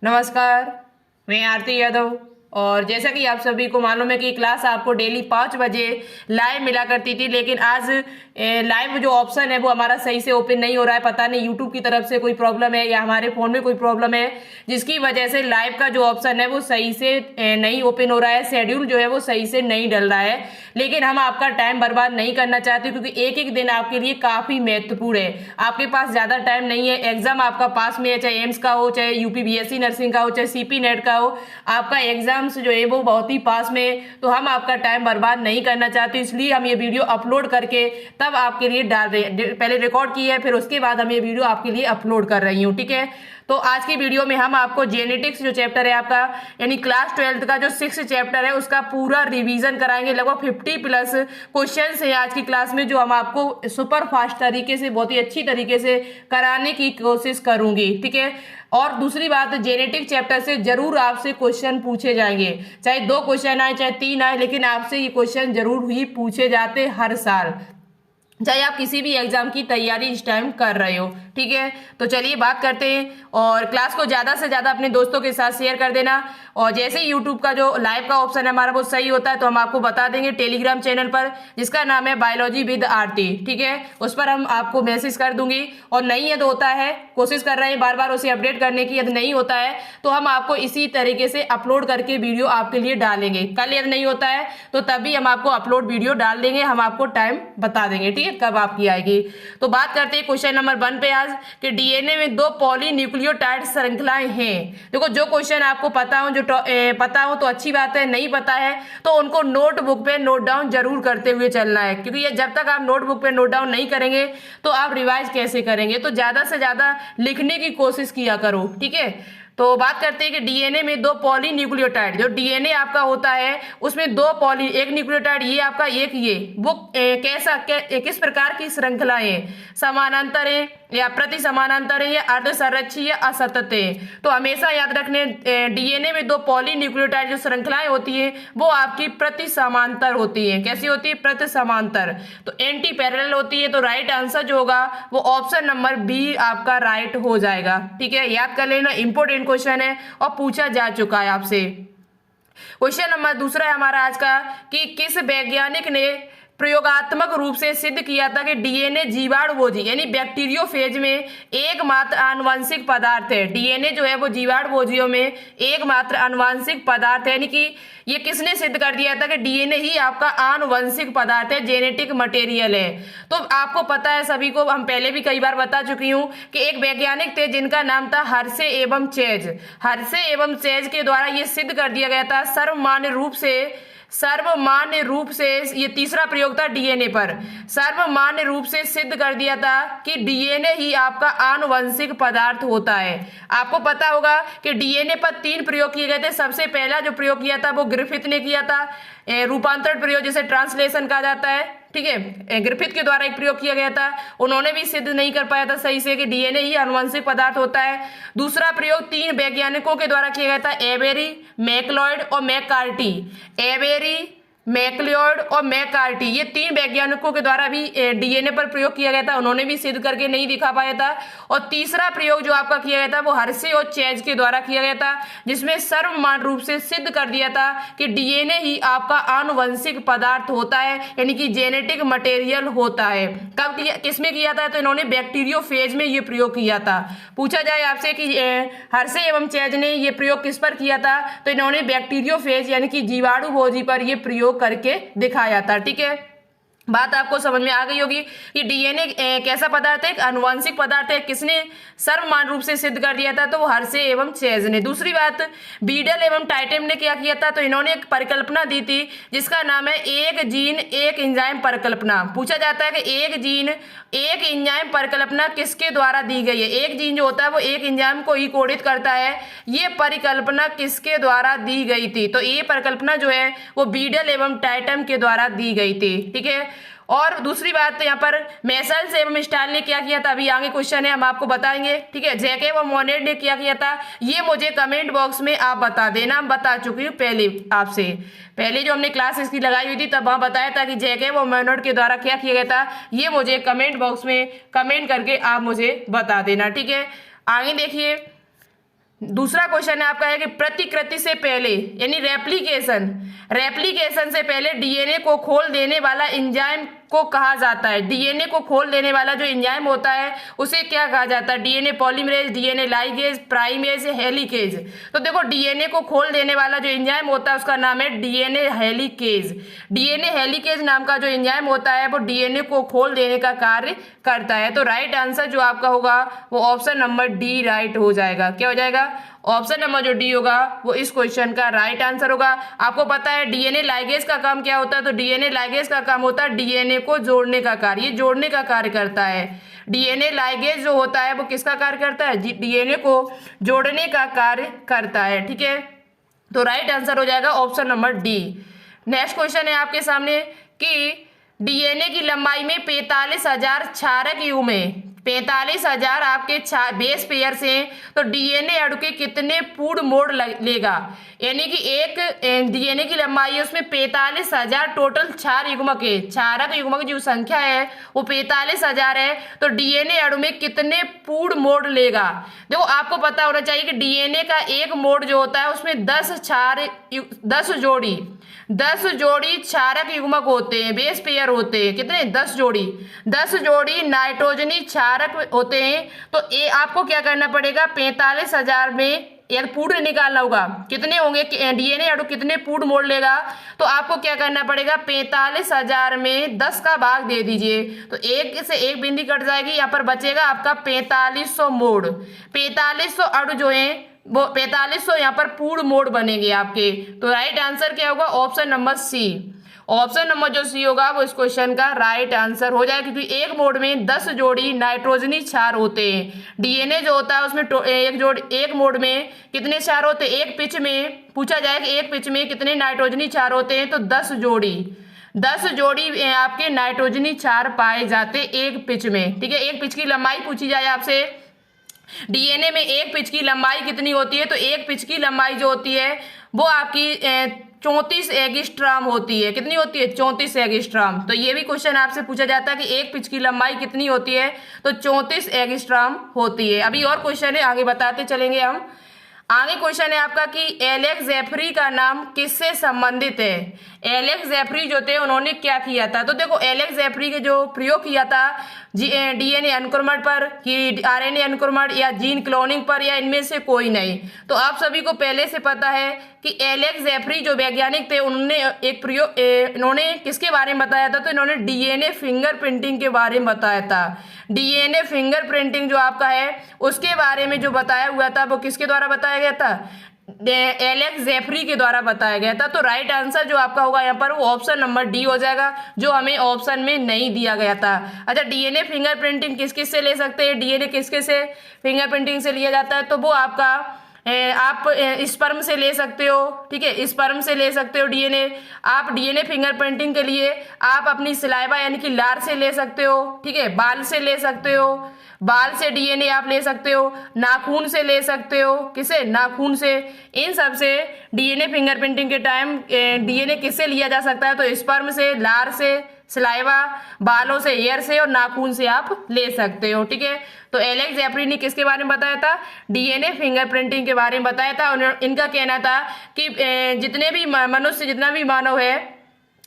नमस्कार। मैं आरती यादव। और जैसा कि आप सभी को मालूम है कि क्लास आपको डेली 5 बजे लाइव मिला करती थी, लेकिन आज लाइव जो ऑप्शन है वो हमारा सही से ओपन नहीं हो रहा है। पता नहीं यूट्यूब की तरफ से कोई प्रॉब्लम है या हमारे फ़ोन में कोई प्रॉब्लम है, जिसकी वजह से लाइव का जो ऑप्शन है वो सही से नहीं ओपन हो रहा है। शेड्यूल जो है वो सही से नहीं डल रहा है, लेकिन हम आपका टाइम बर्बाद नहीं करना चाहते, क्योंकि एक एक दिन आपके लिए काफ़ी महत्वपूर्ण है। आपके पास ज़्यादा टाइम नहीं है। एग्जाम आपका पास में है, चाहे एम्स का हो, चाहे यूपी बीएससी नर्सिंग का हो, चाहे सीपी नेट का हो, आपका एग्जाम्स जो है वो बहुत ही पास में है। तो हम आपका टाइम बर्बाद नहीं करना चाहते, इसलिए हम ये वीडियो अपलोड करके तब आपके लिए डाल रहे हैं। पहले रिकॉर्ड की है, फिर उसके बाद हम ये वीडियो आपके लिए अपलोड कर रही हूँ। ठीक है, तो आज की वीडियो में हम आपको जेनेटिक्स जो चैप्टर है आपका, यानी क्लास 12th का जो 6th चैप्टर है उसका पूरा रिवीजन कराएंगे। लगभग 50+ क्वेश्चंस है आज की क्लास में, जो हम आपको सुपर फास्ट तरीके से, बहुत ही अच्छी तरीके से कराने की कोशिश करूंगी। ठीक है, और दूसरी बात, जेनेटिक चैप्टर से जरूर आपसे क्वेश्चन पूछे जाएंगे, चाहे 2 क्वेश्चन आए चाहे 3 आए, लेकिन आपसे ये क्वेश्चन जरूर ही पूछे जाते हर साल, चाहे आप किसी भी एग्जाम की तैयारी इस टाइम कर रहे हो। ठीक है, तो चलिए बात करते हैं। और क्लास को ज़्यादा से ज़्यादा अपने दोस्तों के साथ शेयर कर देना। और जैसे ही यूट्यूब का जो लाइव का ऑप्शन है हमारा वो सही होता है तो हम आपको बता देंगे टेलीग्राम चैनल पर, जिसका नाम है बायोलॉजी विद आरती। ठीक है, उस पर हम आपको मैसेज कर दूंगी। और नहीं यदि होता है, कोशिश कर रहे हैं बार बार उसे अपडेट करने की, यदि नहीं होता है तो हम आपको इसी तरीके से अपलोड करके वीडियो आपके लिए डालेंगे। कल यदि नहीं होता है तो तभी हम आपको अपलोड वीडियो डाल देंगे, हम आपको टाइम बता देंगे। ठीक है, कब आपकी आएगी। तो बात करते हैं क्वेश्चन नंबर 1 पे आज, कि डीएनए में 2 पॉलीन्यूक्लियोटाइड श्रृंखलाएं हैं। देखो, जो क्वेश्चन आपको पता हो तो अच्छी बात है, नहीं पता है तो उनको नोटबुक पे नोट डाउन जरूर करते हुए चलना है, क्योंकि ये जब तक आप नोटबुक पे नोट डाउन नहीं करेंगे तो आप रिवाइज कैसे करेंगे। तो ज्यादा से ज्यादा लिखने की कोशिश किया करो। ठीक है, तो बात करते हैं कि डीएनए में 2 पॉलीन्यूक्लियोटाइड, जो डीएनए आपका होता है उसमें 2 पॉली, एक न्यूक्लियोटाइड ये आपका, एक ये, वो किस प्रकार की श्रृंखला है, समानांतर है या प्रति समानांतर है या अर्ध संरक्षी या असतत है। तो हमेशा याद रखने, डीएनए में 2 पॉलीन्यूक्लियोटाइड जो श्रृंखलाएं होती है वो आपकी प्रति समांतर होती है। कैसी होती है? प्रति समांतर। तो एंटी पैरेलल होती है। तो राइट आंसर जो होगा वो ऑप्शन नंबर बी आपका राइट हो जाएगा। ठीक है, याद कर लेना, इंपॉर्टेंट क्वेश्चन है और पूछा जा चुका है आपसे। क्वेश्चन नंबर दूसरा है हमारा आज का, कि किस वैज्ञानिक ने प्रयोगात्मक रूप से सिद्ध किया था कि डीएनए जीवाणुभोजी यानी बैक्टीरियोफेज में एकमात्र आनुवंशिक पदार्थ है। डीएनए जो है वो जीवाणुभोजियों में एकमात्र आनुवंशिक पदार्थ है, यानी कि ये किसने सिद्ध कर दिया था कि डीएनए ही आपका आनुवंशिक पदार्थ है, जेनेटिक मटेरियल है। तो आपको पता है, सभी को हम पहले भी कई बार बता चुकी हूँ कि एक वैज्ञानिक थे जिनका नाम था हर्शे एवं चेज। हर्शे एवं चेज के द्वारा ये सिद्ध कर दिया गया था सर्वमान्य रूप से, ये तीसरा प्रयोग था डीएनए पर, सर्वमान्य रूप से सिद्ध कर दिया था कि डीएनए ही आपका आनुवंशिक पदार्थ होता है। आपको पता होगा कि डीएनए पर 3 प्रयोग किए गए थे। सबसे पहला जो प्रयोग किया था वो ग्रिफिथ ने किया था, रूपांतरण प्रयोग जिसे ट्रांसलेशन कहा जाता है। ठीक है, ग्रिफिथ के द्वारा एक प्रयोग किया गया था, उन्होंने भी सिद्ध नहीं कर पाया था सही से कि डीएनए ही आनुवंशिक पदार्थ होता है। दूसरा प्रयोग 3 वैज्ञानिकों के द्वारा किया गया था, एबेरी, मैक्लॉयड और मैककार्टी। एबेरी, मैक्लियोड और मैककार्टी, ये 3 वैज्ञानिकों के द्वारा भी डीएनए पर प्रयोग किया गया था, उन्होंने भी सिद्ध करके नहीं दिखा पाया था। और तीसरा प्रयोग जो आपका किया गया था वो हर्शे और चेज के द्वारा किया गया था, जिसमें सर्वमान्य रूप से सिद्ध कर दिया था कि डीएनए ही आपका आनुवंशिक पदार्थ होता है, यानी कि जेनेटिक मटेरियल होता है। कब किया, किसमें किया था? तो इन्होंने बैक्टीरियोफेज में ये प्रयोग किया था। पूछा जाए आपसे कि हर्शे एवं चेज ने ये प्रयोग किस पर किया था, तो इन्होंने बैक्टीरियोफेज यानी कि जीवाणुभोजी पर ये प्रयोग करके दिखाया था। ठीक है, बात आपको समझ में आ गई होगी कि डीएनए कैसा पदार्थ है, आनुवंशिक पदार्थ है। किसने सर्वमान्य रूप से सिद्ध कर दिया था? तो वो हर्शे एवं चेज ने। दूसरी बात, बीडल एवं टाइटेम ने क्या किया था? तो इन्होंने एक परिकल्पना दी थी जिसका नाम है एक जीन एक एंजाइम परिकल्पना। पूछा जाता है कि एक जीन एक एंजाइम परिकल्पना किसके द्वारा दी गई है? एक जीन जो होता है वो एक एंजाइम को ही कोडित करता है, ये परिकल्पना किसके द्वारा दी गई थी? तो ये परिकल्पना जो है वो बीडल एवं टाइटम के द्वारा दी गई थी। ठीक है, और दूसरी बात, यहाँ पर मेसल्स एवं स्टाइल ने क्या किया था, अभी आगे क्वेश्चन है हम आपको बताएंगे। ठीक है, जैकेब और मोनेट ने क्या किया था, ये मुझे कमेंट बॉक्स में आप बता देना। हम बता चुकी हूँ पहले आपसे, पहले जो हमने क्लास इसकी लगाई हुई थी तब वहाँ बताया था कि जैकेब और मोनेट के द्वारा क्या किया गया था, ये मुझे कमेंट बॉक्स में कमेंट करके आप मुझे बता देना। ठीक है, आगे देखिए, दूसरा क्वेश्चन है आपका है कि प्रतिकृति से पहले यानी रेप्लिकेशन से पहले डीएनए को खोल देने वाला एंजाइम को कहा जाता है। डीएनए को खोल देने वाला जो एंजाइम होता है उसे क्या कहा जाता है? DNA polymerase, DNA ligase, primase, helicase. तो देखो डीएनए को खोल देने वाला जो एंजाइम होता है उसका नाम है डीएनए हेलिकेज। डीएनए हेलिकेज नाम का जो एंजाइम होता है वो डीएनए को खोल देने का कार्य करता है। तो राइट आंसर जो आपका होगा वो ऑप्शन नंबर डी राइट हो जाएगा। क्या हो जाएगा? ऑप्शन नंबर जो डी होगा वो इस क्वेश्चन का राइट आंसर होगा। आपको पता है डीएनए लाइगेज का काम क्या होता है? तो डीएनए लाइगेज का काम होता है डीएनए को जोड़ने का कार्य, ये जोड़ने का कार्य करता है। डीएनए लाइगेज जो होता है वो किसका कार्य करता है? डीएनए को जोड़ने का कार्य करता है। ठीक है, तो राइट आंसर हो जाएगा option number D. Next question है आपके सामने कि डीएनए की लंबाई में 45,000 क्षारक युग्म में 45,000 आपके बेस पेयर से तो डीएनए अणु के कितने पूर्ण मोड़ लेगा? यानी कि एक डीएनए की लंबाई है उसमें 45,000 टोटल क्षार युग्मक है, क्षारक युग्मक की जो संख्या है वो 45,000 है। तो डीएनए अणु में कितने पूर्ण मोड़ लेगा? देखो आपको पता होना चाहिए कि डीएनए का एक मोड़ जो होता है उसमें 10 जोड़ी क्षारक युग्मक होते हैं, बेस पेयर होते हैं। कितने? 10 जोड़ी नाइट्रोजनी क्षारक होते हैं। तो ये आपको क्या करना पड़ेगा? 45,000 में एक पूर्ण निकालना होगा। कितने होंगे? डीएनए अणु कितने पूर्ण मोड़ लेगा? तो आपको क्या करना पड़ेगा? 45,000 में 10 का भाग दे दीजिए तो एक से एक बिंदी कट जाएगी, यहाँ पर बचेगा आपका 4500 मोड़। 4500 अणु जो है वो 4500 यहाँ पर पूर्ण मोड़ बनेंगे आपके। तो राइट आंसर क्या होगा? Option number C. Option number जो सी होगा वो इस क्वेश्चन का राइट आंसर हो जाएगा, क्योंकि एक मोड़ में 10 जोड़ी नाइट्रोजनी क्षार होते हैं। डीएनए जो होता है उसमें एक मोड़ में कितने क्षार होते हैं? एक पिच में पूछा जाए कि एक पिच में कितने नाइट्रोजनी क्षार होते हैं, तो 10 जोड़ी आपके नाइट्रोजनी क्षार पाए जाते एक पिच में। ठीक है, एक पिच की लंबाई पूछी जाए आपसे, डीएनए में एक पिच की लंबाई कितनी होती है? तो एक पिच की लंबाई जो होती है वो आपकी 34 एंगस्ट्रॉम होती है। कितनी होती है? 34 एंगस्ट्रॉम। तो ये भी क्वेश्चन आपसे पूछा जाता है कि एक पिच की लंबाई कितनी होती है? तो 34 एंगस्ट्रॉम होती है। अभी और क्वेश्चन है, आगे बताते चलेंगे हम। आगे क्वेश्चन है आपका कि एलेक्स जेफरी का नाम किससे संबंधित है? एलेक्स जेफरी जो थे उन्होंने क्या किया था? तो देखो एलेक्स जेफरी के जो प्रयोग किया था डीएनए अनुक्रमण पर कि आरएनए अनुक्रमण या जीन क्लोनिंग पर, या इनमें से कोई नहीं। तो आप सभी को पहले से पता है कि एलेक्स जेफरी जो वैज्ञानिक थे उन्होंने एक प्रयोग इन्होंने किसके बारे में बताया था? तो इन्होंने डीएनए फिंगरप्रिंटिंग के बारे में बताया था। डीएनए फिंगरप्रिंटिंग जो आपका है उसके बारे में जो बताया हुआ था वो किसके द्वारा बताया गया था? एलेक्स जेफरी के द्वारा बताया गया था। तो राइट आंसर जो आपका होगा यहाँ पर वो ऑप्शन नंबर डी हो जाएगा, जो हमें ऑप्शन में नहीं दिया गया था। अच्छा, डीएनए फिंगरप्रिंटिंग किस किस से ले सकते हैं? डीएनए किस किस से फिंगरप्रिंटिंग से लिया जाता है? तो वो आपका आप स्पर्म से ले सकते हो। ठीक है, स्पर्म से ले सकते हो डीएनए। आप डीएनए फिंगरप्रिंटिंग के लिए आप अपनी सलाइवा यानी कि लार से ले सकते हो। ठीक है, बाल से ले सकते हो, बाल से डीएनए आप ले सकते हो, नाखून से ले सकते हो। किसे? नाखून से। इन सब से डीएनए फिंगरप्रिंटिंग के टाइम डीएनए किससे लिया जा सकता है? तो स्पर्म से, लार से, सलाइवा, बालों से, एयर से और नाखून से आप ले सकते हो। ठीक है, तो एलेक्स जेफरी ने किसके बारे में बताया था? डीएनए फिंगरप्रिंटिंग के बारे में बताया था। इनका कहना था कि जितने भी मनुष्य, जितना भी मानव है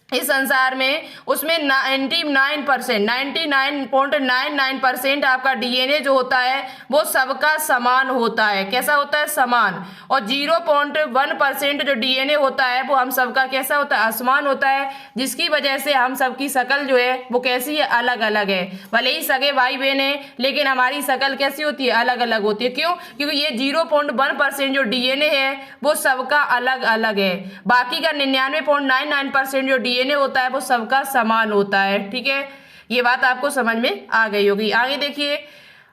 इस संसार में, उसमें 99.99% आपका डीएनए जो होता है वो सबका समान होता है। कैसा होता है? समान। और 0.1% जो डीएनए होता है वो हम सबका कैसा होता है? असमान होता है, जिसकी वजह से हम सबकी शकल जो है वो कैसी है? अलग अलग है। भले ही सगे भाई बहन है लेकिन हमारी शकल कैसी होती है? अलग अलग होती है। क्यों? क्योंकि ये 0.1% जो डीएनए है वो सबका अलग अलग है। बाकी का 99.99% जो डीएनए होता है वो सबका समान होता है। ठीक है, ये बात आपको समझ में आ गई होगी। आगे देखिए,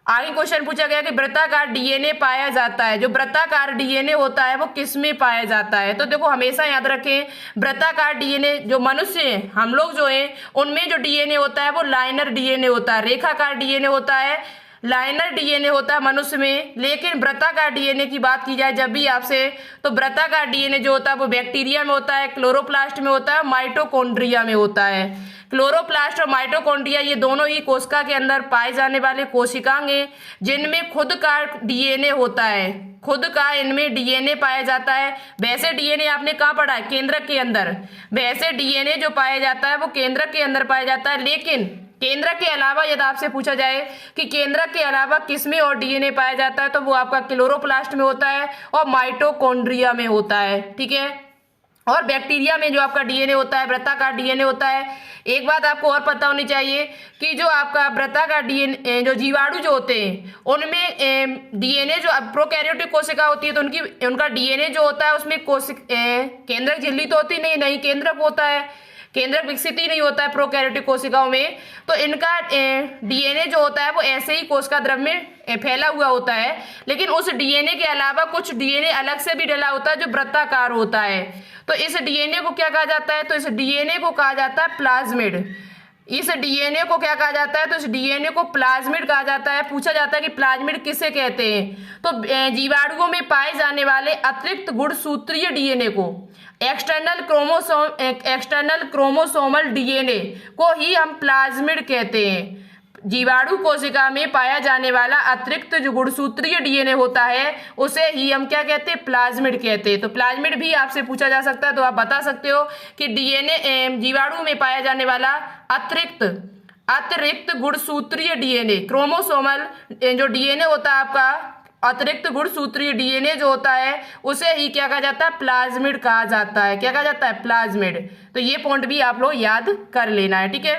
आगे क्वेश्चन पूछा गया कि वृत्ताकार डीएनए पाया जाता है। जो वृत्ताकार डीएनए होता है वो किस में पाया जाता है? तो देखो हमेशा याद रखें, वृत्ताकार डीएनए जो मनुष्य हैं, हम लोग जो है, उनमें जो डीएनए होता है वो लाइनर डीएनए होता है, रेखाकार डीएनए होता है, लाइनर डीएनए होता है मनुष्य में। लेकिन वृत्ताकार डीएनए की बात की जाए जब भी आपसे, तो वृत्ताकार डीएनए जो होता है वो बैक्टीरिया में होता है, क्लोरोप्लास्ट में होता है, माइटोकॉन्ड्रिया में होता है। क्लोरोप्लास्ट और माइटोकॉन्ड्रिया ये दोनों ही कोशिका के अंदर पाए जाने वाले कोशिकांग हैं जिनमें खुद का डीएनए होता है। खुद का इनमें डीएनए पाया जाता है। वैसे डीएनए आपने कहाँ पढ़ा है? केंद्रक के अंदर। वैसे डीएनए जो पाया जाता है वो केंद्रक के अंदर पाया जाता है, लेकिन केंद्रक के अलावा यदि आपसे पूछा जाए कि केंद्रक के अलावा किसमें और डीएनए पाया जाता है, तो वो आपका क्लोरोप्लास्ट में होता है और माइटोकॉन्ड्रिया में होता है। ठीक है, और बैक्टीरिया में जो आपका डीएनए होता है वृत्ताकार डीएनए होता है। एक बात आपको और पता होनी चाहिए कि जो आपका वृत्ताकार डीएनए, जो जीवाणु जो होते हैं उनमें डीएनए जो प्रोकैरियोटिक कोशिका होती है तो उनका डीएनए जो होता है उसमें केंद्रक झिल्ली तो होती नहीं केंद्रक होता है, केंद्रक विकसित ही नहीं होता है प्रोकैरियोटिक कोशिकाओं में। तो इनका डीएनए जो होता है वो ऐसे ही कोशिका द्रव्य में फैला हुआ होता है, लेकिन उस डीएनए के अलावा कुछ डीएनए अलग से भी डला होता है जो वृत्ताकार होता है। तो इस डीएनए को क्या कहा जाता है? तो इस डीएनए को कहा जाता है प्लाज्मिड। इस डीएनए को क्या कहा जाता है? तो इस डीएनए को प्लाज्मिड कहा जाता है। पूछा जाता है कि प्लाज्मिड किसे कहते हैं? तो जीवाणुओं में पाए जाने वाले अतिरिक्त गुणसूत्रीय डीएनए को, एक्सटर्नल क्रोमोसोमल डीएनए को ही हम प्लाज्मिड कहते हैं। जीवाणु कोशिका में पाया जाने वाला अतिरिक्त जो गुणसूत्रीय डीएनए होता है उसे ही हम क्या कहते हैं? प्लाज्मिड कहते हैं। तो प्लाज्मिड भी आपसे पूछा जा सकता है, तो आप बता सकते हो कि डीएनए जीवाणु में पाया जाने वाला अतिरिक्त गुणसूत्रीय डीएनए, क्रोमोसोमल जो डीएनए होता है आपका, अतिरिक्त गुणसूत्रीय डीएनए जो होता है उसे ही क्या कहा जाता है? प्लाज्मिड कहा जाता है। क्या कहा जाता है? प्लाज्मिड। तो ये पॉइंट भी आप लोग याद कर लेना है। ठीक है,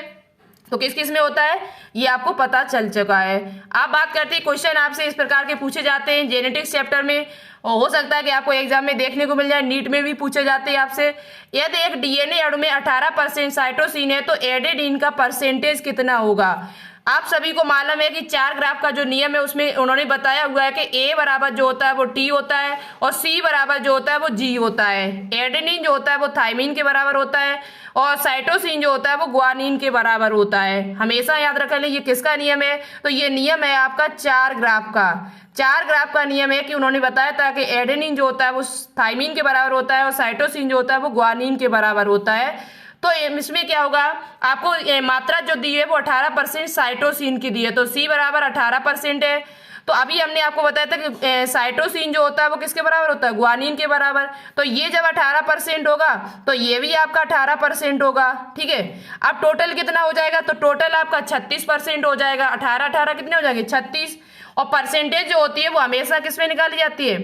तो किस किस में होता है ये आपको पता चल चुका है। आप बात करते हैं क्वेश्चन आपसे इस प्रकार के पूछे जाते हैं जेनेटिक्स चैप्टर में, और हो सकता है कि आपको एग्जाम में देखने को मिल जाए, नीट में भी पूछे जाते हैं आपसे। यदि एक डीएनए अणु में 18% साइटोसिन है तो एडेनिन का परसेंटेज कितना होगा? आप सभी को मालूम है कि 4 ग्राफ का जो नियम है उसमें उन्होंने बताया हुआ है कि ए बराबर जो होता है वो टी होता है और सी बराबर जो होता है वो जी होता है। एडेनिन जो होता है वो थाइमिन के बराबर होता है और साइटोसिन जो होता है वो ग्वानिन के बराबर होता है। हमेशा याद रख लें ये किसका नियम है? तो ये नियम है आपका 4 ग्राफ का। 4 ग्राफ का नियम है कि उन्होंने बताया था कि एडेनिन जो होता है वो थाइमिन के बराबर होता है और साइटोसिन जो होता है वो ग्वानिन के बराबर होता है। तो इसमें क्या होगा? आपको मात्रा जो दी है वो 18% साइटोसिन की दी है, तो सी बराबर 18% है। तो अभी हमने आपको बताया था कि साइटोसिन जो होता है वो किसके बराबर होता है? ग्वानिन के बराबर। तो ये जब 18% होगा तो ये भी आपका 18% होगा। ठीक है, अब टोटल कितना हो जाएगा? तो टोटल आपका 36% हो जाएगा। 18 कितने हो जाएंगे? 36। और परसेंटेज जो होती है वो हमेशा किस में निकाली जाती है?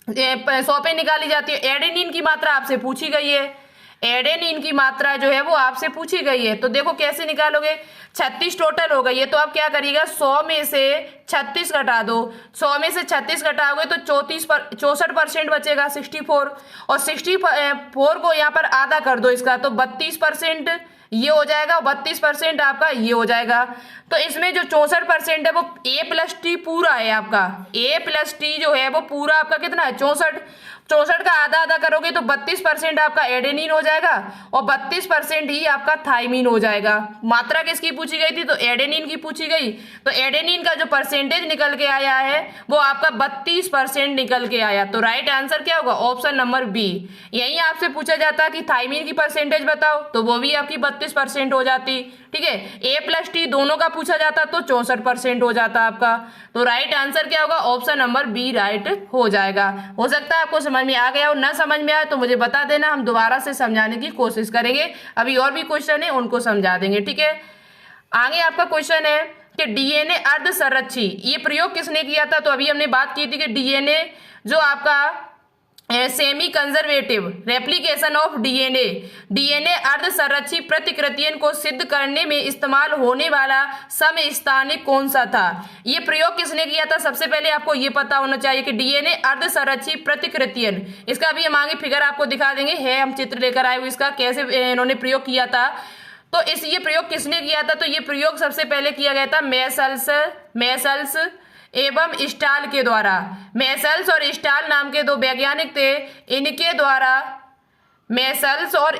100 पे निकाली जाती है। एडेनिन की मात्रा आपसे पूछी गई है, एडेनिन की मात्रा जो है वो आपसे पूछी गई है। तो देखो कैसे निकालोगे? 36 टोटल हो गई है, तो आप क्या करिएगा? 100 में से 36 घटा दो। 100 में से 36 घटाओगे तो 64% बचेगा, 64। और 64 को यहाँ पर आधा कर दो इसका, तो 32% ये हो जाएगा और 32% आपका ये हो जाएगा। तो इसमें जो 64% है वो A+T पूरा है आपका। A+T जो है वो पूरा आपका कितना है? 64 का आधा आधा करोगे तो 32% आपका एडेनिन हो जाएगा और 32% ही आपका थाइमिन हो जाएगा। मात्रा किसकी पूछी गई थी? तो एडेनिन की पूछी गई। तो एडेनिन का जो परसेंटेज निकल के आया है वो आपका 32% निकल के आया। तो राइट आंसर क्या होगा? Option number B. यही आपसे पूछा जाता कि थाइमिन की परसेंटेज बताओ, तो वो भी आपकी 32% हो जाती। ठीक है, A+T दोनों का पूछा जाता तो 64% हो जाता आपका। तो राइट आंसर क्या होगा? ऑप्शन नंबर बी राइट हो जाएगा। हो सकता है आपको समझ में आ गया हो, ना समझ में आए तो मुझे बता देना, हम दोबारा से समझाने की कोशिश करेंगे। अभी और भी क्वेश्चन है उनको समझा देंगे। ठीक है, आगे आपका क्वेश्चन है कि डीएनए अर्धसंरक्षी, ये प्रयोग किसने किया था? तो अभी हमने बात की थी कि डीएनए जो आपका semi conservative replication of DNA अर्धसंरक्षी प्रतिकृतियन को सिद्ध करने में इस्तेमाल होने वाला समस्थानिक कौन सा था? ये प्रयोग किसने किया था? सबसे पहले आपको ये पता होना चाहिए कि डीएनए अर्धसंरक्षी प्रतिकृतियन, इसका भी हम आगे फिगर आपको दिखा देंगे, है हम चित्र लेकर आए हुए इसका, कैसे इन्होंने प्रयोग किया था। तो ये प्रयोग किसने किया था? तो ये प्रयोग सबसे पहले किया गया था मेसल्स एवं स्टाल के द्वारा। मेसल्स और स्टाल नाम के 2 वैज्ञानिक थे, इनके द्वारा मेसल्स और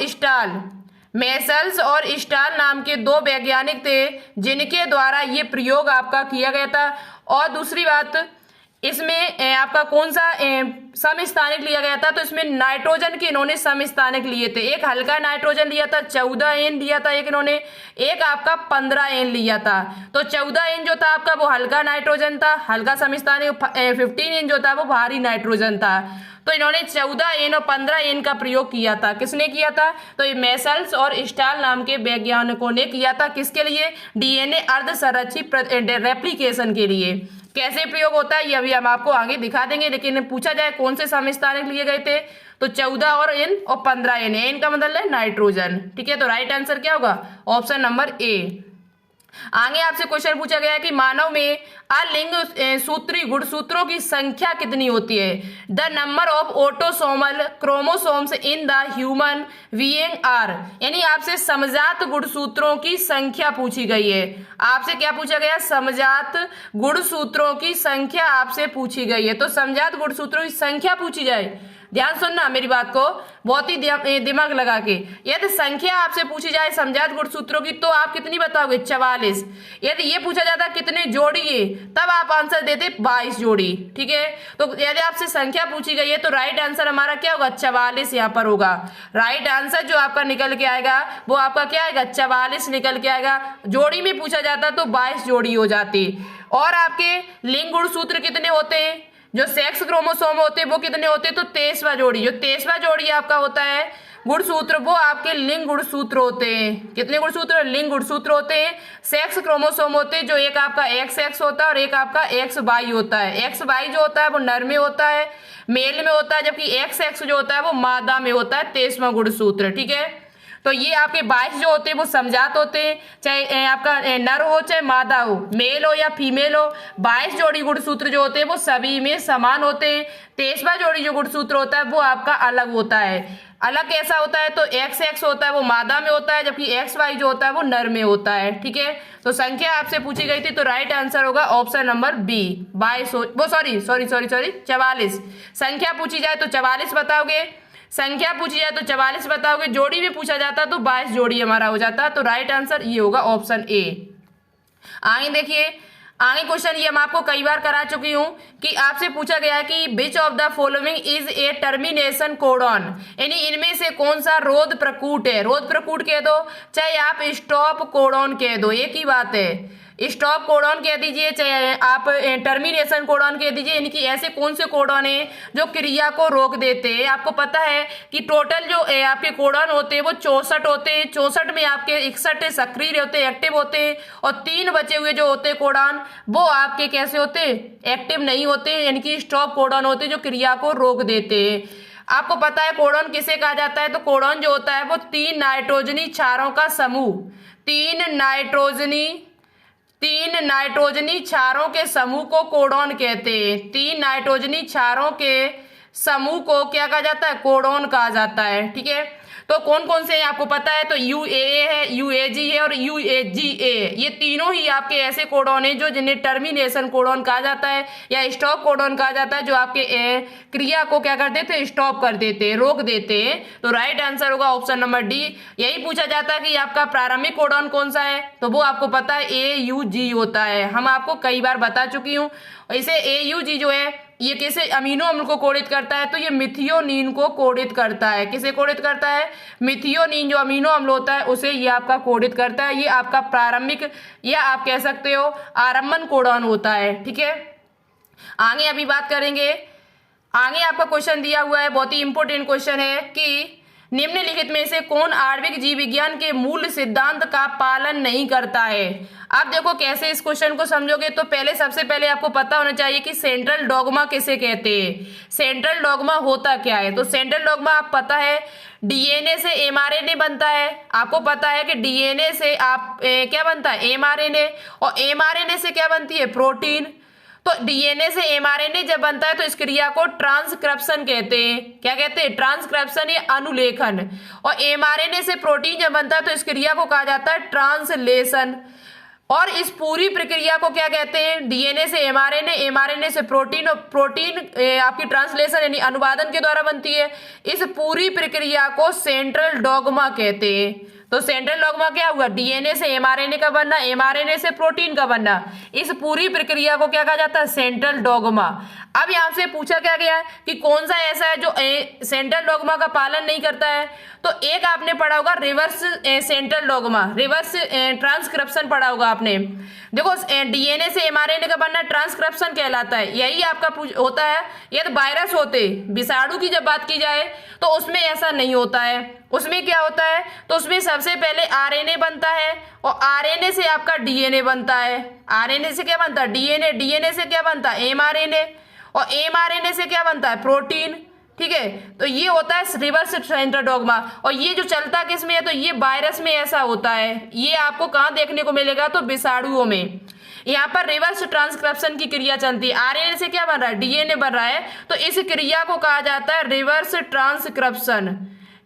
स्टाल नाम के 2 वैज्ञानिक थे जिनके द्वारा ये प्रयोग आपका किया गया था। और दूसरी बात, इसमें आपका कौन सा समस्थानिक लिया गया था, तो इसमें नाइट्रोजन के इन्होंने समस्थानिक लिए थे। एक हल्का नाइट्रोजन लिया था 14N लिया था एक इन्होंने, एक आपका 15N लिया था। तो 14N जो था आपका वो हल्का नाइट्रोजन था, हल्का समस्थानिक 15N जो था वो भारी नाइट्रोजन था। तो इन्होंने 14N और 15N का प्रयोग किया था। किसने किया था, तो ये मेसल्स और स्टाल नाम के वैज्ञानिकों ने किया था। किसके लिए, डीएनए अर्ध संरचित रेप्लिकेशन के लिए। कैसे प्रयोग होता है ये अभी हम आपको आगे दिखा देंगे, लेकिन पूछा जाए कौन से समस्थानिक लिए गए थे, तो 14N और 15N। एन का मतलब है नाइट्रोजन। ठीक है, तो राइट आंसर क्या होगा, ऑप्शन नंबर ए। आगे आपसे क्वेश्चन पूछा गया है कि मानव में अलिंग सूत्री गुणसूत्रों की संख्या कितनी होती है। The number of autosomal chromosomes in the human being are, यानी आपसे समजात गुणसूत्रों की संख्या पूछी गई है। आपसे क्या पूछा गया, समजात गुणसूत्रों की संख्या आपसे पूछी गई है। तो समजात गुणसूत्रों की संख्या पूछी जाए, ध्यान सुनना मेरी बात को बहुत ही दिमाग लगा के। यदि संख्या आपसे पूछी जाए समजात गुणसूत्रों की तो आप कितनी बताओगे, 44। यदि ये पूछा जाता कितने जोड़ी है, तब आप आंसर देते 22 जोड़ी। ठीक है, तो यदि आपसे संख्या पूछी गई है तो राइट आंसर हमारा क्या होगा, 44 यहाँ पर होगा। राइट आंसर जो आपका निकल के आएगा वो आपका क्या आएगा, 44 निकल के आएगा। जोड़ी में पूछा जाता तो 22 जोड़ी हो जाती। और आपके लिंग गुणसूत्र कितने होते हैं, जो सेक्स क्रोमोसोम होते हैं वो कितने होते हैं, तो 23वां जोड़ी। जो 23वां जोड़ी आपका होता है गुणसूत्र वो आपके लिंग गुणसूत्र होते हैं। कितने गुणसूत्र, लिंग गुणसूत्र होते हैं। सेक्स क्रोमोसोम होते हैं जो एक आपका XX होता है और एक आपका XY होता है। XY जो होता है वो नर में होता है, मेल में होता है, जबकि XX जो होता है वो मादा में होता है, 23वां गुणसूत्र। ठीक है, तो ये आपके 22 जो होते हैं वो समजात होते हैं, चाहे आपका नर हो चाहे मादा हो, मेल हो या फीमेल हो। 22 जोड़ी गुणसूत्र जो होते हैं वो सभी में समान होते हैं। 23वां जोड़ी जो गुणसूत्र होता है वो आपका अलग होता है। अलग कैसा होता है, तो XX होता है वो मादा में होता है, जबकि XY जो होता है वो नर में होता है। ठीक है, तो संख्या आपसे पूछी गई थी तो राइट आंसर होगा ऑप्शन नंबर बी, 22 वो सॉरी 44। संख्या पूछी जाए तो 44 बताओगे, संख्या पूछी जाए तो 44 बताओगे, जोड़ी में पूछा जाता तो 22 जोड़ी हमारा हो जाता। तो राइट आंसर ये होगा ऑप्शन ए। आगे देखिए, आगे क्वेश्चन ये हम आपको कई बार करा चुकी हूं कि आपसे पूछा गया है कि which of the following is a termination codon, यानी इनमें से कौन सा रोध प्रकूट है। रोध प्रकूट कह दो चाहे आप स्टॉप कोडॉन कह दो, एक ही बात है। स्टॉप कोडॉन कह दीजिए चाहे आप टर्मिनेशन कोडॉन कह दीजिए, इनकी ऐसे कौन से कोडॉन है जो क्रिया को रोक देते हैं। आपको पता है कि टोटल जो आपके कोडॉन होते हैं वो 64 होते हैं। 64 में आपके 61 सक्रिय होते हैं, एक्टिव होते हैं, और 3 बचे हुए जो होते हैं कोडॉन वो आपके कैसे होते हैं, एक्टिव नहीं होते, यानी कि स्टॉप कोडॉन होते हैं जो क्रिया को रोक देते हैं। आपको पता है कोडॉन किसे कहा जाता है, तो कोडॉन जो होता है वो 3 नाइट्रोजनी क्षारों का समूह, 3 नाइट्रोजनी क्षारों के समूह को कोडॉन कहते हैं। 3 नाइट्रोजनी क्षारों के समूह को क्या कहा जाता है, कोडॉन कहा जाता है। ठीक है, तो कौन कौन से हैं आपको पता है, तो UAA है, UAG है और UAGA। ये तीनों ही आपके ऐसे कोडॉन हैं जो जिन्हें टर्मिनेशन कोडॉन कहा जाता है या स्टॉप कोडॉन कहा जाता है, जो आपके क्रिया को क्या कर देते हैं, स्टॉप कर देते हैं, रोक देते हैं। तो राइट आंसर होगा ऑप्शन नंबर डी। यही पूछा जाता है कि आपका प्रारंभिक कोडॉन कौन सा है, तो वो आपको पता है AUG होता है। हम आपको कई बार बता चुकी हूँ। इसे AUG जो है ये किसे अमीनो अम्ल को कोडित करता है, तो ये मिथियोनीन को कोडित करता है। किसे कोडित करता है, मिथियोनीन जो अमीनो अम्ल होता है उसे ये आपका कोडित करता है। ये आपका प्रारंभिक या आप कह सकते हो आरंभन कोडॉन होता है। ठीक है, आगे अभी बात करेंगे। आगे आपका क्वेश्चन दिया हुआ है, बहुत ही इंपॉर्टेंट क्वेश्चन है कि निम्नलिखित में से कौन आणविक जीव विज्ञान के मूल सिद्धांत का पालन नहीं करता है। अब देखो कैसे इस क्वेश्चन को समझोगे, तो सबसे पहले आपको पता होना चाहिए कि सेंट्रल डॉगमा किसे कहते हैं। सेंट्रल डॉगमा होता क्या है, तो सेंट्रल डॉगमा आप पता है DNA से mRNA बनता है। आपको पता है कि DNA से आप क्या बनता है, mRNA, और mRNA से क्या बनती है, प्रोटीन। तो DNA से mRNA जब बनता है तो इस क्रिया को ट्रांसक्रिप्शन कहते हैं। क्या कहते हैं, ट्रांसक्रिप्शन या अनुलेखन। और mRNA से प्रोटीन जब बनता है तो इस क्रिया को कहा जाता है ट्रांसलेशन। और इस पूरी प्रक्रिया को क्या कहते हैं, DNA से mRNA, mRNA से प्रोटीन, और प्रोटीन आपकी ट्रांसलेशन यानी अनुवादन के द्वारा बनती है। इस पूरी प्रक्रिया को सेंट्रल डॉगमा कहते हैं। तो सेंट्रल डॉगमा क्या हुआ, डीएनए से एमआरएनए का बनना, एमआरएनए से प्रोटीन का बनना। इस पूरी प्रक्रिया को क्या कहा जाता है, सेंट्रल डॉगमा। अब यहां से पूछा क्या गया है कि कौन सा ऐसा है जो सेंट्रल डॉगमा का पालन नहीं करता है। तो एक आपने पढ़ा होगा reverse central dogma, reverse transcription पढ़ा होगा आपने। देखो डीएनए से एमआरएनए का बनना ट्रांसक्रिप्शन कहलाता है, यही आपका होता है। ये तो वायरस होते, विषाणु की जब बात की जाए तो उसमें ऐसा नहीं होता है। उसमें क्या होता है, तो उसमें सबसे पहले आरएनए बनता है और आरएनए से आपका डीएनए बनता है। आरएनए से क्या बनता है, डीएनए, डीएनए से क्या बनता है, एमआरएनए, और एमआरएनए से क्या बनता है, प्रोटीन। ठीक है, तो ये होता है रिवर्स सेंट्रल डॉगमा। और ये जो चलता किस में है, तो ये वायरस में ऐसा होता है। ये आपको कहाँ देखने को मिलेगा, तो विषाणुओं में। यहाँ पर रिवर्स ट्रांसक्रिप्शन की क्रिया चलती है। आरएनए से क्या बन रहा है, डीएनए बन रहा है, तो इस क्रिया को कहा जाता है रिवर्स ट्रांसक्रिप्शन।